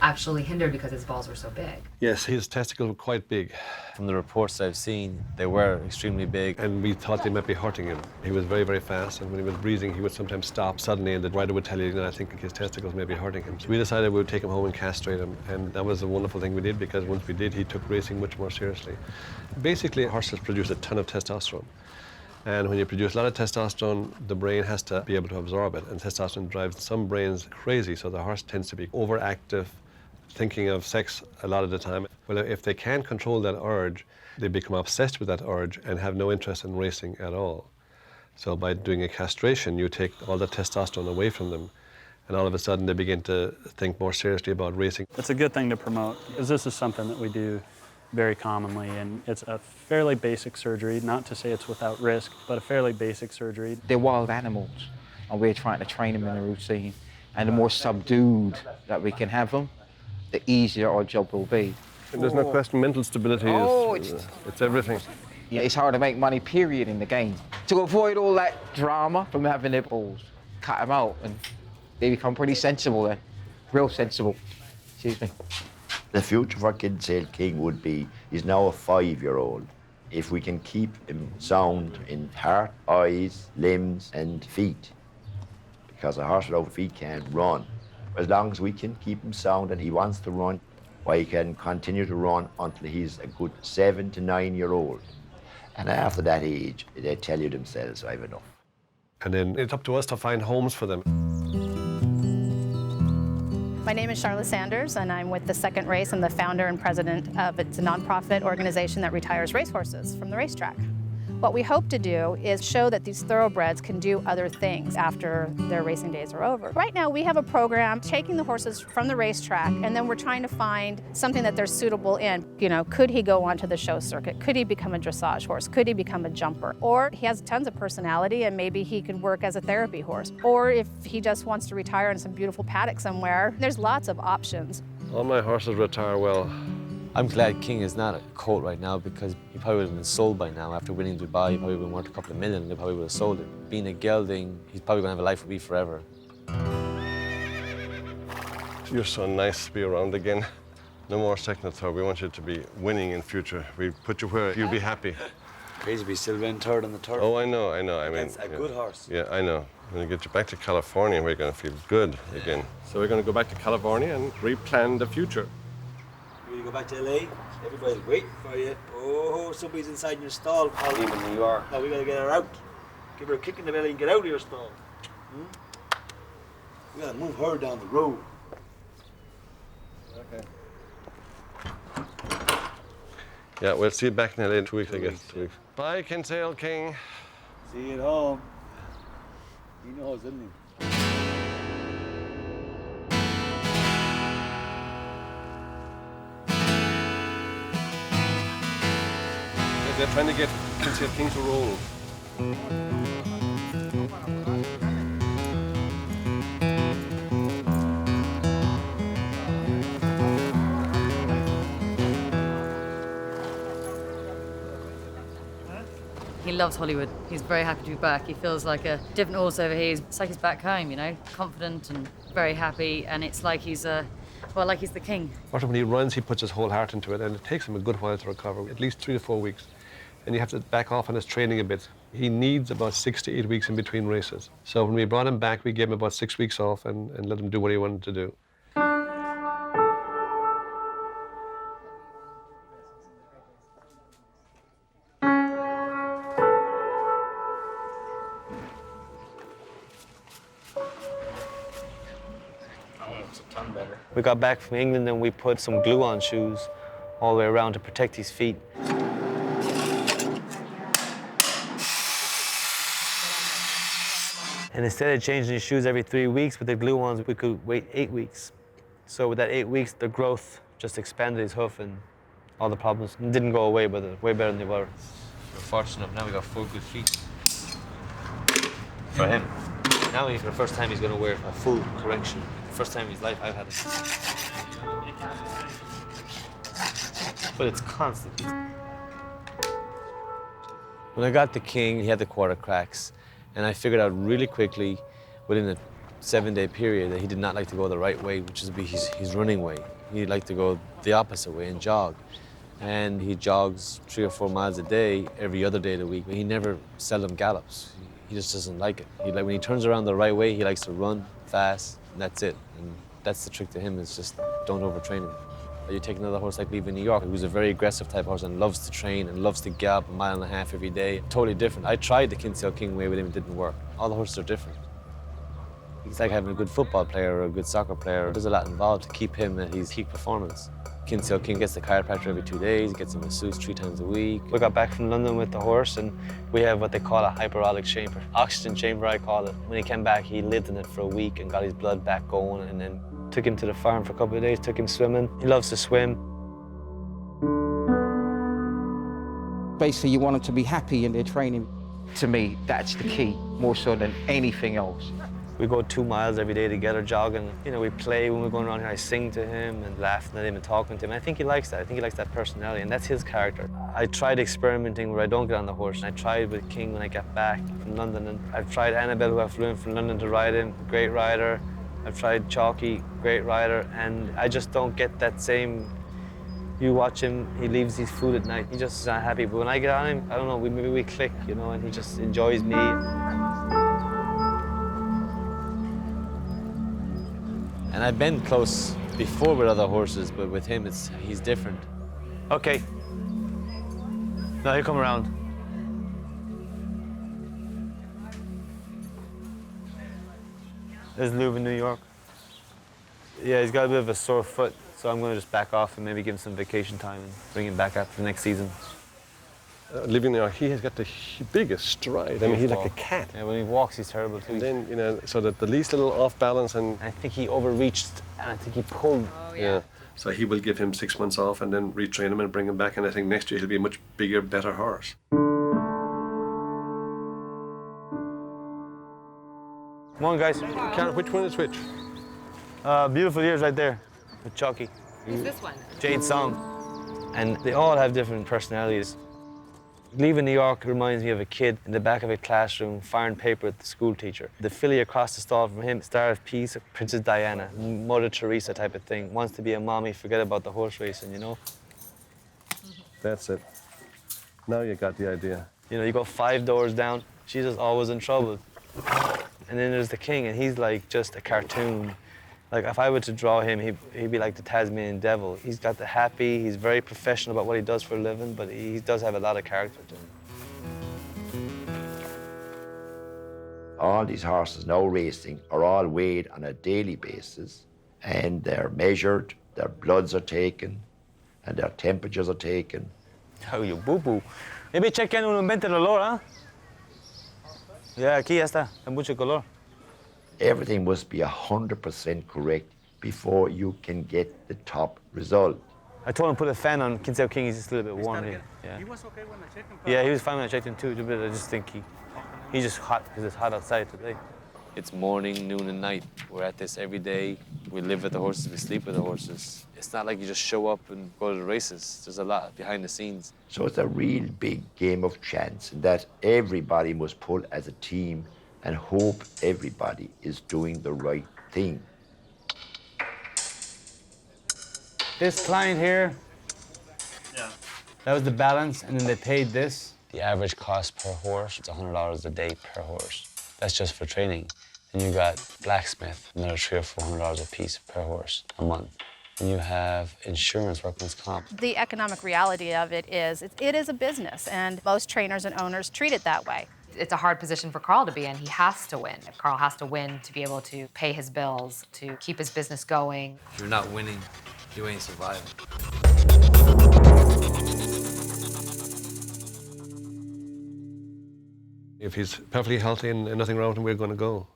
actually hindered because his balls were so big. Yes, his testicles were quite big. From the reports I've seen, they were extremely big. And we thought they might be hurting him. He was very, very fast, and when he was breathing, he would sometimes stop suddenly, and the rider would tell you that I think his testicles may be hurting him. So we decided we would take him home and castrate him, and that was a wonderful thing we did, because once we did, he took racing much more seriously. Basically, horses produce a ton of testosterone. And when you produce a lot of testosterone, the brain has to be able to absorb it, and testosterone drives some brains crazy, so the horse tends to be overactive, thinking of sex a lot of the time. Well, if they can't control that urge, they become obsessed with that urge and have no interest in racing at all. So by doing a castration, you take all the testosterone away from them, and all of a sudden they begin to think more seriously about racing. It's a good thing to promote, because this is something that we do very commonly, and it's a fairly basic surgery, not to say it's without risk, but a fairly basic surgery. They're wild animals, and we're trying to train them in a routine. And the more subdued that we can have them, the easier our job will be. And there's no question, mental stability is it's everything. It's hard to make money, period, in the game. To avoid all that drama from having their balls, cut them out, and they become pretty sensible then. Real sensible. Excuse me. The future for Kinsale King would be, he's now a 5-year-old. If we can keep him sound in heart, eyes, limbs, and feet, because a horse without feet can't run. As long as we can keep him sound and he wants to run, why, he can continue to run until he's a good 7 to 9-year-old. And after that age, they tell you themselves, I've enough. And then it's up to us to find homes for them. My name is Charlotte Sanders, and I'm with the Second Race. I'm the founder and president of it's a nonprofit organization that retires racehorses from the racetrack. What we hope to do is show that these thoroughbreds can do other things after their racing days are over. Right now, we have a program taking the horses from the racetrack, and then we're trying to find something that they're suitable in. You know, could he go onto the show circuit? Could he become a dressage horse? Could he become a jumper? Or he has tons of personality, and maybe he could work as a therapy horse. Or if he just wants to retire in some beautiful paddock somewhere, there's lots of options. All my horses retire well. I'm glad King is not a colt right now, because he probably would have been sold by now. After winning Dubai, he probably would have been worth a couple of million, and they probably would have sold it. Being a gelding, he's probably going to have a life with me forever. You're so nice to be around again. No more second or third. We want you to be winning in future. We put you where you'll be happy. Crazy to be still running third on the turf. Oh, I know. I mean, that's a good horse. Yeah, I know. We're going to get you back to California, we're going to feel good again. So we're going to go back to California and replan the future. When you go back to LA, everybody's waiting for you. Oh, somebody's inside your stall, Paul. Even New York. Now we got to get her out. Give her a kick in the belly and get out of your stall. We got to move her down the road. Okay. Yeah, we'll see you back in LA in 2 weeks, I guess. 2 weeks. Bye, Kinsale King. See you at home. He knows, doesn't he? They're trying to get Kinsale King to roll. He loves Hollywood. He's very happy to be back. He feels like a different horse over here. It's like he's back home, you know, confident and very happy, and it's like he's like he's the king. When he runs, he puts his whole heart into it, and it takes him a good while to recover, at least 3 to 4 weeks. And you have to back off on his training a bit. He needs about 6 to 8 weeks in between races. So when we brought him back, we gave him about 6 weeks off and let him do what he wanted to do. We got back from England and we put some glue on shoes all the way around to protect his feet. And instead of changing his shoes every 3 weeks with the glue ones, we could wait 8 weeks. So with that 8 weeks, the growth just expanded his hoof and all the problems didn't go away, but they're way better than they were. We're fortunate enough now we got 4 good feet. For him. Now for the first time he's going to wear a full correction. First time in his life I've had it. But it's constant. When I got the King, he had the quarter cracks. And I figured out really quickly, within a 7-day period, that he did not like to go the right way, which is his running way. He'd like to go the opposite way and jog. And he jogs 3 or 4 miles a day, every other day of the week, but he never seldom gallops. He just doesn't like it. When he turns around the right way, he likes to run fast, and that's it. And that's the trick to him, is just don't overtrain him. You take another horse like Leaving New York, who's a very aggressive type horse and loves to train and loves to gallop 1.5 miles every day. Totally different. I tried the Kinsale King way with him, it didn't work. All the horses are different. It's like having a good football player or a good soccer player. There's a lot involved to keep him at his peak performance. Kinsale King gets the chiropractor every 2 days, gets a masseuse 3 times a week. We got back from London with the horse and we have what they call a hyperolic chamber. Oxygen chamber, I call it. When he came back, he lived in it for a week and got his blood back going, and then took him to the farm for a couple of days, took him swimming. He loves to swim. Basically, you want them to be happy in their training. To me, that's the key, more so than anything else. We go 2 miles every day together jogging. You know, we play when we're going around here. I sing to him and laughing at him and talking to him. I think he likes that. I think he likes that personality, and that's his character. I tried experimenting where I don't get on the horse. I tried with King when I got back from London, and I've tried Annabelle, who I flew in from London to ride him, great rider. I've tried Chalky, great rider, and I just don't get that same. You watch him, he leaves his food at night. He just is not happy. But when I get on him, I don't know, maybe we click, you know, and he just enjoys me. And I've been close before with other horses, but with him, he's different. Okay. Now he'll come around. There's Lube in New York. Yeah, he's got a bit of a sore foot, so I'm going to just back off and maybe give him some vacation time and bring him back up for the next season. Living there, he has got the biggest stride. I mean, he's like a cat. Yeah, when he walks, he's terrible too. And then, you know, so that the least little off balance and... I think he overreached and I think he pulled. Oh, yeah. So he will give him 6 months off and then retrain him and bring him back. And I think next year he'll be a much bigger, better horse. Come on, guys. Which one is which? Beautiful Years right there with Chalky. Who's this one? Jade Song. And they all have different personalities. Leaving New York reminds me of a kid in the back of a classroom firing paper at the school teacher. The filly across the stall from him, Star of Peace, Princess Diana, Mother Teresa type of thing. Wants to be a mommy, forget about the horse racing, you know? That's it. Now you got the idea. You know, you go 5 doors down, she's just always in trouble. And then there's the King, and he's like just a cartoon. Like, if I were to draw him, he'd be like the Tasmanian devil. He's got the happy, he's very professional about what he does for a living, but he does have a lot of character to him. All these horses now racing are all weighed on a daily basis, and they're measured, their bloods are taken, and their temperatures are taken. Oh, you boo-boo. Maybe chequen un 20 dolor, ¿ah? Ya, aquí ya está, hay mucho color. Everything must be 100% correct before you can get the top result. I told him to put a fan on Kinsale King, he's just a little bit warm here. Yeah. He was okay when I checked him. Yeah, he was fine when I checked him too, but I just think he's just hot because it's hot outside today. It's morning, noon, and night. We're at this every day. We live with the horses, we sleep with the horses. It's not like you just show up and go to the races. There's a lot behind the scenes. So it's a real big game of chance in that everybody must pull as a team and hope everybody is doing the right thing. This client here, that was the balance, and then they paid this. The average cost per horse, it's $100 a day per horse. That's just for training. Then you got blacksmith, another $300 or $400 a piece per horse a month. And you have insurance, workman's comp. The economic reality of it is a business, and most trainers and owners treat it that way. It's a hard position for Carl to be in. He has to win. Carl has to win to be able to pay his bills, to keep his business going. If you're not winning, you ain't surviving. If he's perfectly healthy and nothing wrong with him, we're going to go.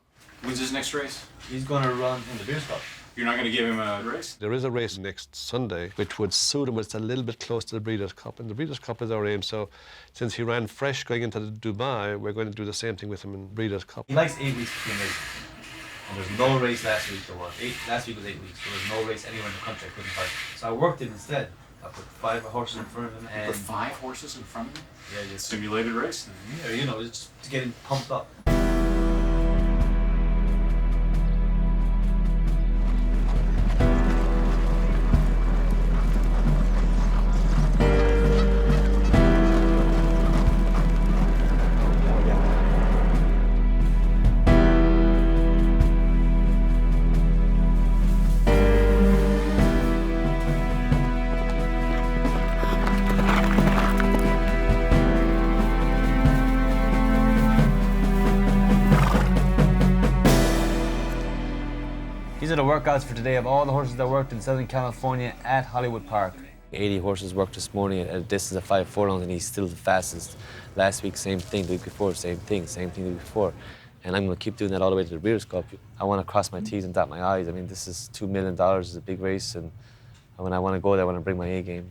When's his next race? He's going to run in the Beers Cup. You're not going to give him a race? There is a race next Sunday, which would suit him, but it's a little bit close to the Breeders' Cup, and the Breeders' Cup is our aim, so since he ran fresh going into the Dubai, we're going to do the same thing with him in Breeders' Cup. He likes 8 weeks between races. And there's no race last week there was. Last week was 8 weeks. There was no race anywhere in the country I couldn't fight. So I worked it instead. I put 5 horses in front of him. And Put 5 horses in front of him? Yeah, just Simulated race? Yeah, you know, just to get him pumped up. These are the workouts for today of all the horses that worked in Southern California at Hollywood Park. 80 horses worked this morning at a distance of 5 furlongs, and he's still the fastest. Last week, same thing. The week before, same thing the week before. And I'm going to keep doing that all the way to the Breeders' Cup. I want to cross my T's and dot my I's. I mean, this is $2 million. It's a big race, and when I want to go there, I want to bring my A game.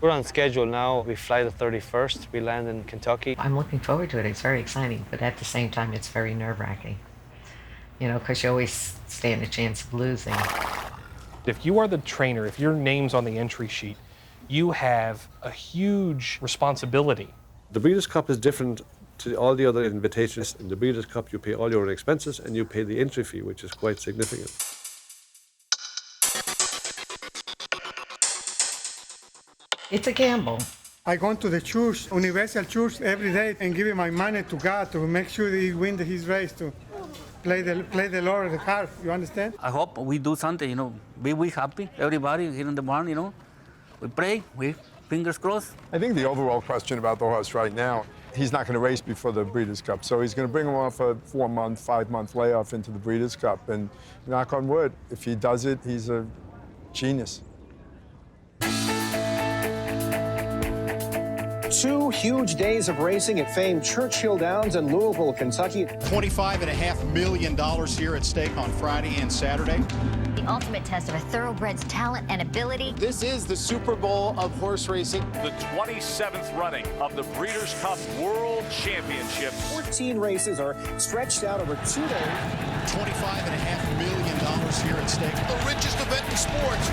We're on schedule now. We fly the 31st. We land in Kentucky. I'm looking forward to it. It's very exciting, but at the same time, it's very nerve-wracking. You know, because you always stand a chance of losing. If you are the trainer, if your name's on the entry sheet, you have a huge responsibility. The Breeders' Cup is different to all the other invitations. In the Breeders' Cup, you pay all your own expenses and you pay the entry fee, which is quite significant. It's a gamble. I go to the church, Universal Church, every day and give my money to God to make sure that he wins his race, to play the Lord the card. You understand? I hope we do something, you know, we happy, everybody here in the barn, you know. We pray, we fingers crossed. I think the overall question about the horse right now, he's not going to race before the Breeders' Cup, so he's going to bring him off a 4-month, 5-month layoff into the Breeders' Cup, and knock on wood, if he does it, he's a genius. 2 huge days of racing at famed Churchill Downs in Louisville, Kentucky. $25.5 million here at stake on Friday and Saturday. The ultimate test of a thoroughbred's talent and ability. This is the Super Bowl of horse racing. The 27th running of the Breeders' Cup World Championship. 14 races are stretched out over 2 days. $25.5 million here at stake. The richest event in sports.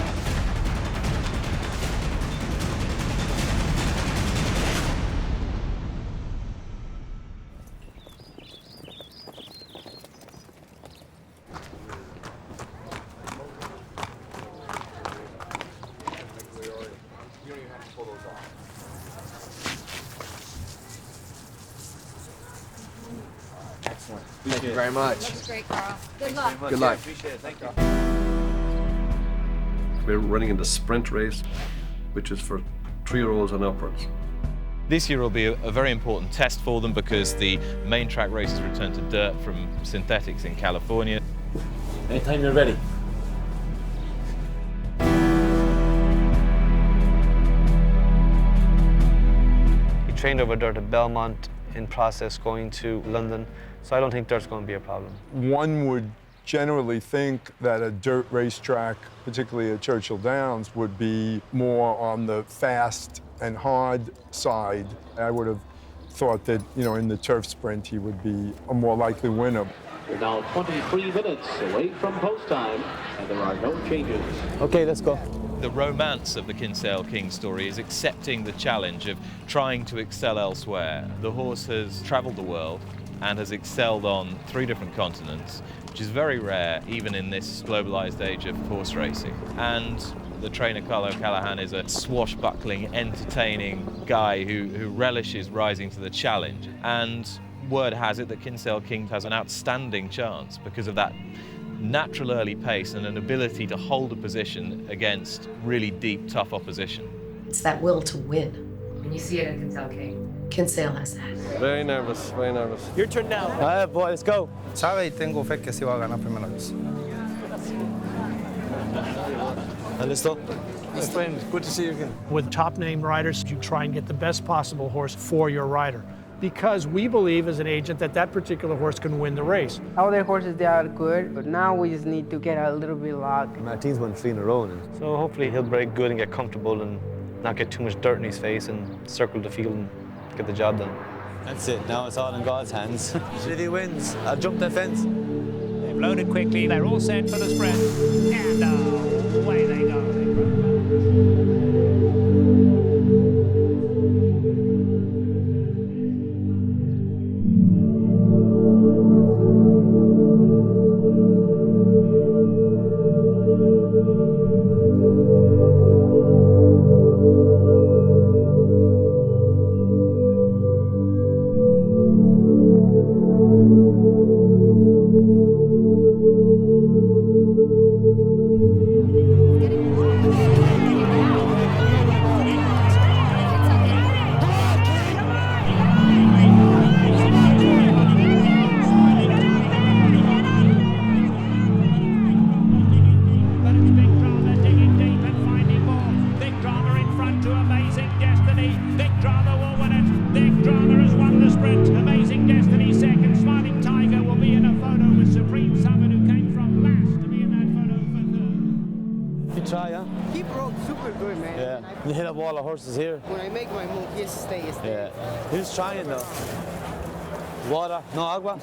Excellent. Thank you very much. Looks great, Carl. Good luck. Good luck. Appreciate it. Thank you. We're running in the sprint race, which is for 3-year-olds and upwards. This year will be a very important test for them because the main track races return to dirt from synthetics in California. Anytime you're ready. He trained over dirt at Belmont, in process going to London, so I don't think dirt's going to be a problem. One would generally think that a dirt racetrack, particularly at Churchill Downs, would be more on the fast and hard side. I would have thought that, you know, in the turf sprint, he would be a more likely winner. We're now 23 minutes away from post time, and there are no changes. Okay, let's go. The romance of the Kinsale King story is accepting the challenge of trying to excel elsewhere. The horse has traveled the world and has excelled on 3 different continents, which is very rare even in this globalized age of horse racing. And the trainer, Carl O'Callaghan, is a swashbuckling, entertaining guy who relishes rising to the challenge. And word has it that Kinsale King has an outstanding chance because of that natural early pace and an ability to hold a position against really deep, tough opposition. It's that will to win. And you see it in Kinsale King. Kinsale has that. Very nervous, very nervous. Your turn now. All right, boy, let's go. Sabe y tengo fe que sí va a ganar primera vez. Listo? My friend, good to see you again. With top name riders, you try and get the best possible horse for your rider, because we believe as an agent that that particular horse can win the race. All their horses, they are good, but now we just need to get a little bit luck. Martin's won 3 in a row, so hopefully he'll break good and get comfortable and not get too much dirt in his face and circle the field and get the job done. That's it. Now it's all in God's hands. If he wins, I'll jump the fence. They've loaded quickly. They're all set for the sprint. And away they go. You hit up all the horses here. When I make my move, yes, stay. Yeah. Who's trying though? Water? No agua?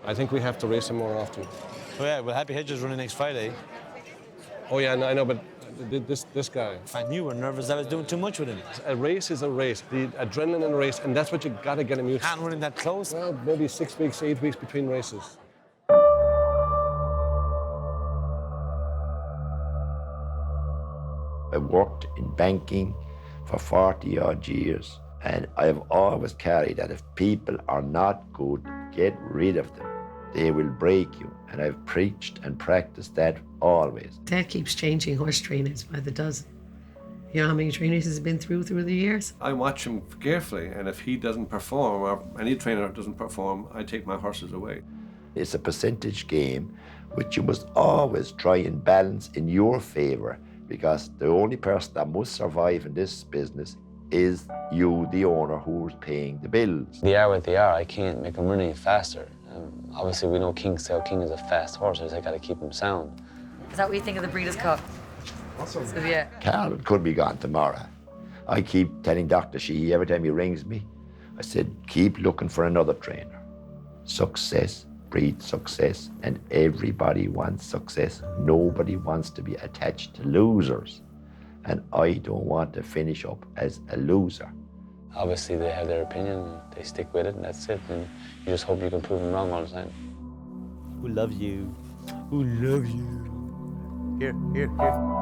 I think we have to race him more often. Oh yeah, well, Happy Hedges running next Friday. Oh yeah, I know, but this guy. And you were nervous I was doing too much with him. A race is a race. The adrenaline in a race, and that's what you got to get him used to. Can't run him that close. Well, maybe 6 weeks, 8 weeks between races. I worked in banking for 40 odd years, and I've always carried that if people are not good, get rid of them. They will break you, and I've preached and practiced that always. Dad keeps changing horse trainers by the dozen. You know how many trainers he's been through the years? I watch him carefully, and if he doesn't perform, or any trainer doesn't perform, I take my horses away. It's a percentage game, which you must always try and balance in your favour, because the only person that must survive in this business is you, the owner, who's paying the bills. They are what they are. I can't make them run any faster. Obviously, we know Kinsale King is a fast horse, so I got to keep him sound. Is that what you think of the Breeders' Cup? Awesome. So, yeah. Carl could be gone tomorrow. I keep telling Dr. Sheehy every time he rings me, I said, keep looking for another trainer. Success breeds success, and everybody wants success. Nobody wants to be attached to losers. And I don't want to finish up as a loser. Obviously, they have their opinion, they stick with it, and that's it. And you just hope you can prove them wrong all the time. Who loves you? Who loves you? Here, here, here.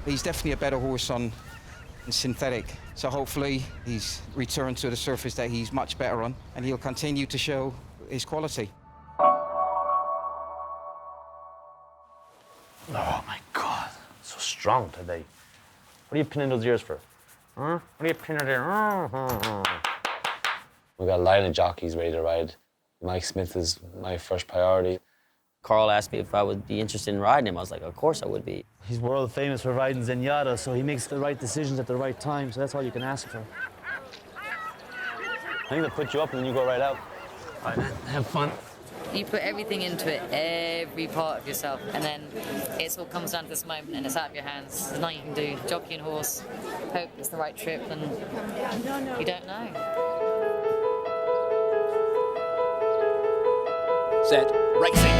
He's definitely a better horse on synthetic, so hopefully he's returned to the surface that he's much better on, and he'll continue to show his quality. Oh my God, so strong today. What are you pinning those ears for? Huh? What are you pinning there? We got a line of jockeys ready to ride. Mike Smith is my first priority. Carl asked me if I would be interested in riding him. I was like, of course I would be. He's world famous for riding Zenyatta, so he makes the right decisions at the right time, so that's all you can ask for. I think they'll put you up and then you go right out. All right, man, have fun. You put everything into it, every part of yourself, and then it all comes down to this moment and it's out of your hands. There's nothing you can do. Jockey and horse, hope it's the right trip, and you don't know. Set, racing.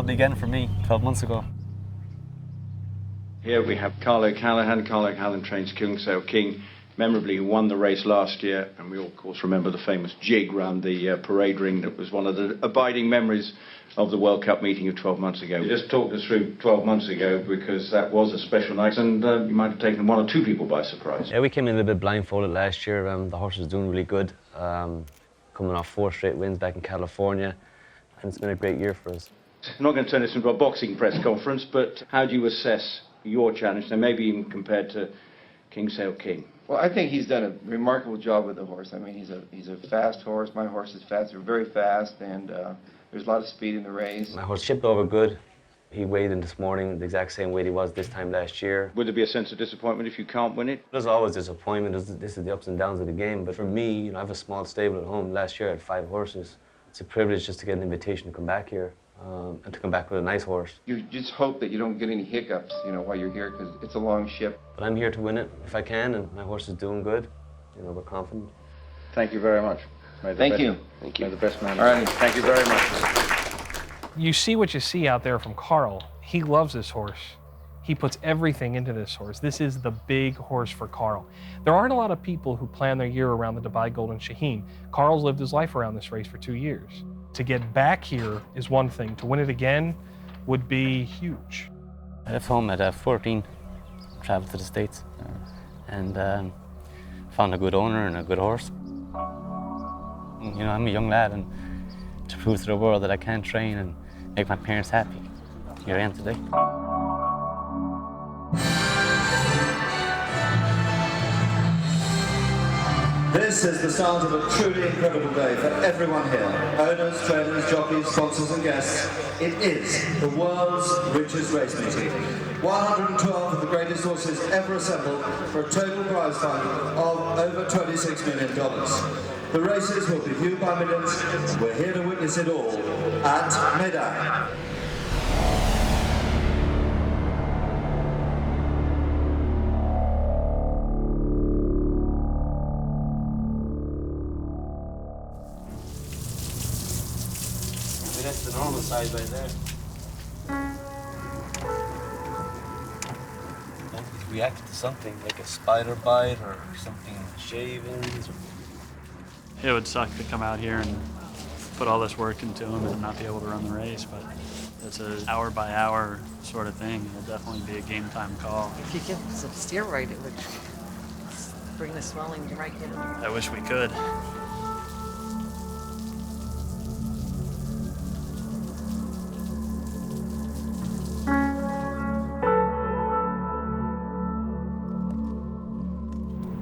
Began for me 12 months ago. Here we have Carl O'Callaghan. Carl O'Callaghan trains Kinsale King, memorably who won the race last year, and we all, of course, remember the famous jig round the parade ring that was one of the abiding memories of the World Cup meeting of 12 months ago. You just talked us through 12 months ago, because that was a special night, and you might have taken one or two people by surprise. Yeah, we came in a little bit blindfolded last year. The horse was doing really good, coming off 4 straight wins back in California, and it's been a great year for us. I'm not going to turn this into a boxing press conference, but how do you assess your challenge, now maybe even compared to Kinsale King? Well, I think he's done a remarkable job with the horse. I mean, he's a fast horse. My horse is fast. They're very fast, and there's a lot of speed in the race. My horse shipped over good. He weighed in this morning the exact same weight he was this time last year. Would there be a sense of disappointment if you can't win it? There's always disappointment. This is the ups and downs of the game. But for me, you know, I have a small stable at home. Last year I had 5 horses. It's a privilege just to get an invitation to come back here and to come back with a nice horse. You just hope that you don't get any hiccups, you know, while you're here, because it's a long ship. But I'm here to win it if I can, and my horse is doing good. You know, we're confident. Thank you very much. Thank you. Thank you. May the best man. All right. Thank you very much. You see what you see out there from Carl. He loves this horse. He puts everything into this horse. This is the big horse for Carl. There aren't a lot of people who plan their year around the Dubai Golden Shaheen. Carl's lived his life around this race for 2 years. To get back here is one thing. To win it again would be huge. I left home at 14, traveled to the States, and found a good owner and a good horse. You know, I'm a young lad, and to prove to the world that I can train and make my parents happy, here I am today. This is the start of a truly incredible day for everyone here. Owners, trainers, jockeys, sponsors and guests. It is the world's richest race meeting. 112 of the greatest horses ever assembled for a total prize fund of over $26 million. The races will be viewed by millions, and we're here to witness it all at Medan. That's the normal size right there. He's reacted to something like a spider bite or something shavings. It would suck to come out here and put all this work into him and not be able to run the race, but it's an hour by hour sort of thing. It'll definitely be a game time call. If you give some steroid, it would bring the swelling right in. I wish we could.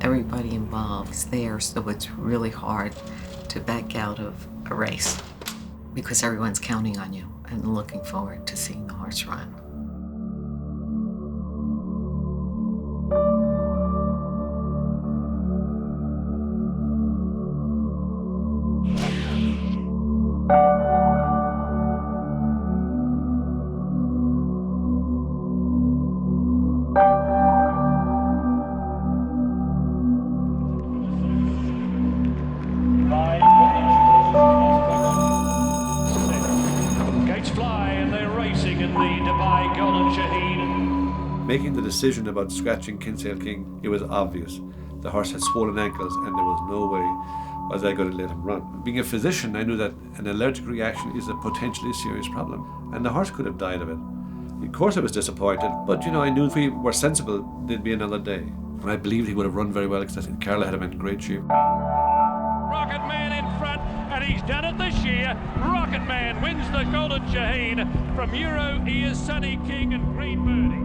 Everybody involved is there, so it's really hard to back out of a race because everyone's counting on you and looking forward to seeing the horse run. Making the decision about scratching Kinsale King, it was obvious. The horse had swollen ankles and there was no way was I going to let him run. Being a physician, I knew that an allergic reaction is a potentially serious problem, and the horse could have died of it. Of course I was disappointed, but you know, I knew if we were sensible, there'd be another day. And I believed he would have run very well because I think Carla had him in great shape. Rocket Man in front, and he's done it this year. Rocket Man wins the Golden Shaheen. From Euro, he is Sunny King and Green Birdie.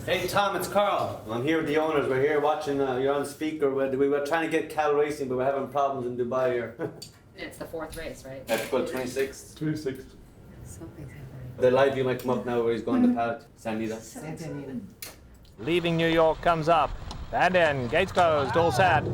Hey Tom, it's Carl. I'm here with the owners. We're here watching, you're on speaker. We were trying to get Cal racing, but we're having problems in Dubai here. It's the 4th race, right? That's called 26th. 26th. Something's happening. The live view might come up now where he's going to Pat, Santa Anita. Leaving New York comes up. Band in, gates closed, all set. And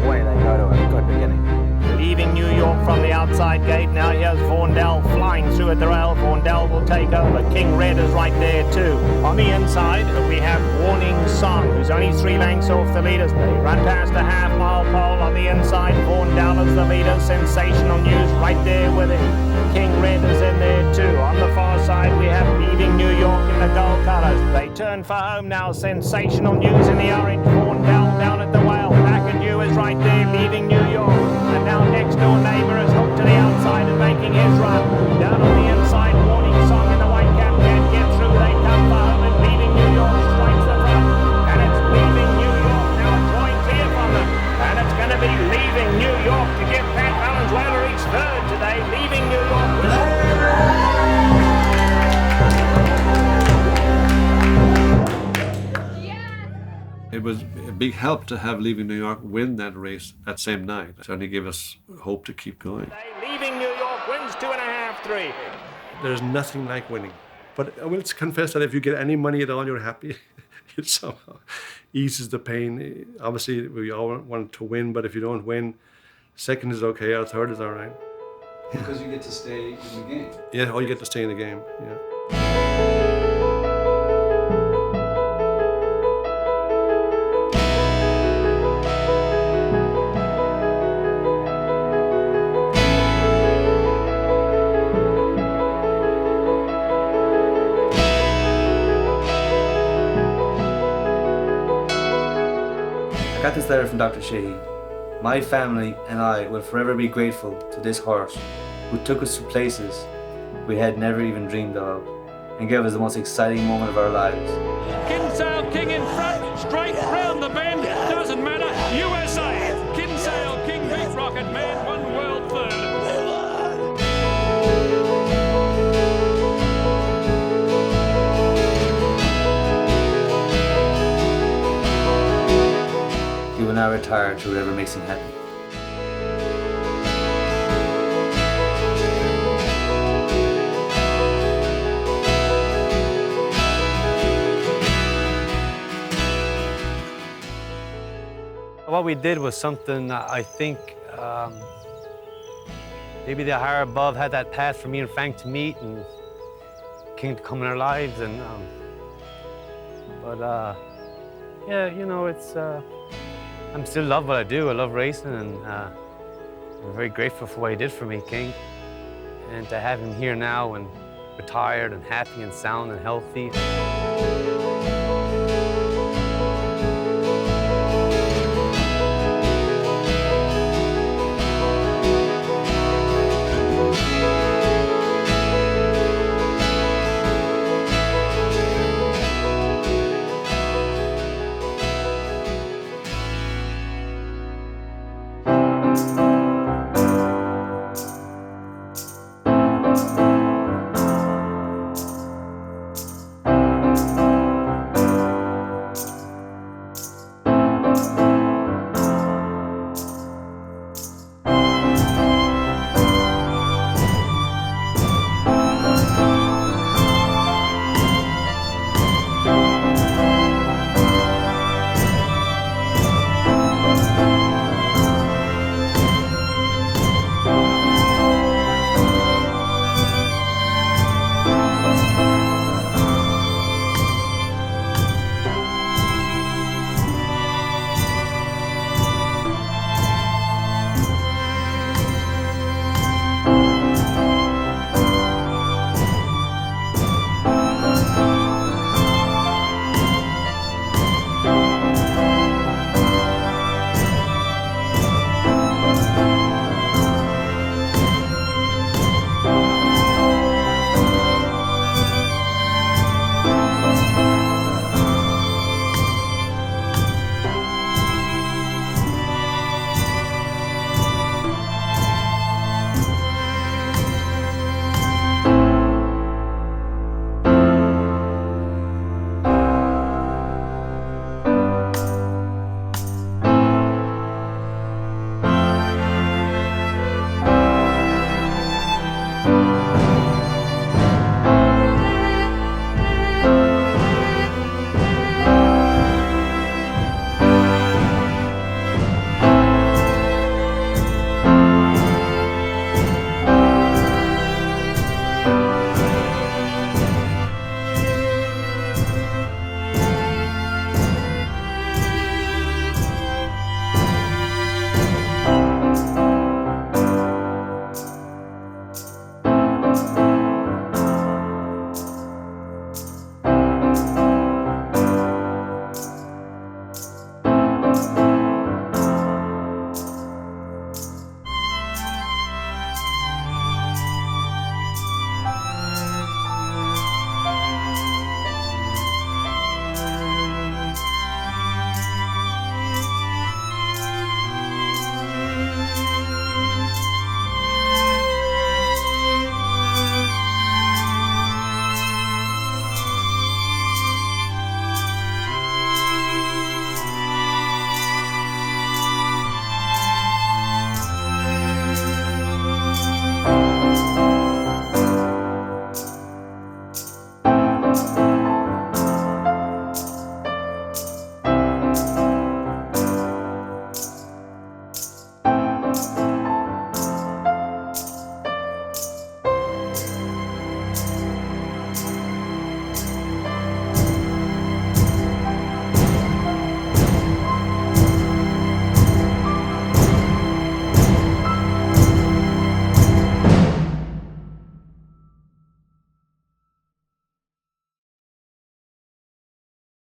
away they go to a good beginning. Leaving leaving New York from the outside gate. Now here's Vaughandel flying through at the rail. Vaughandel will take over. King Red is right there too. On the inside, we have Warning Song, who's only 3 lengths off the leaders. They run past a half-mile pole on the inside. Vaughandel is the leader. Sensational News right there with him. King Red is in there too. On the far side, we have Leaving New York in the gold colours. They turn for home now. Sensational News in the orange. Vaughandel down at the whale. Back at you is right there, Leaving New York. And now next door neighbour is hooked to the outside and making his run. Down on the inside, Warning Song in the white cap can't get through. They come for home and Leaving New York strikes the front. And it's Leaving New York now drawing clear from them. And it's going to be Leaving New York to get Pat Valenzuela each third today. Leaving New York. It was a big help to have Leaving New York win that race that same night. It certainly gave us hope to keep going. Leaving New York wins 2.5, 3. There's nothing like winning. But I will confess that if you get any money at all, you're happy. It somehow eases the pain. Obviously, we all want to win, but if you don't win, second is okay, or third is all right. Because you get to stay in the game. Yeah, or you get to stay in the game, yeah. I got this letter from Dr. Sheehy. My family and I will forever be grateful to this horse who took us to places we had never even dreamed of and gave us the most exciting moment of our lives. Kinsale King in front, straight round the bend, doesn't matter, USA. Kinsale King beat Rocket Man, 1 world third. He will now retire to whatever makes him happy. What we did was something I think maybe the higher above had that path for me and Frank to meet and King to come in our lives. And yeah, you know, it's I'm still love what I do. I love racing, and I'm very grateful for what he did for me, King. And to have him here now and retired and happy and sound and healthy.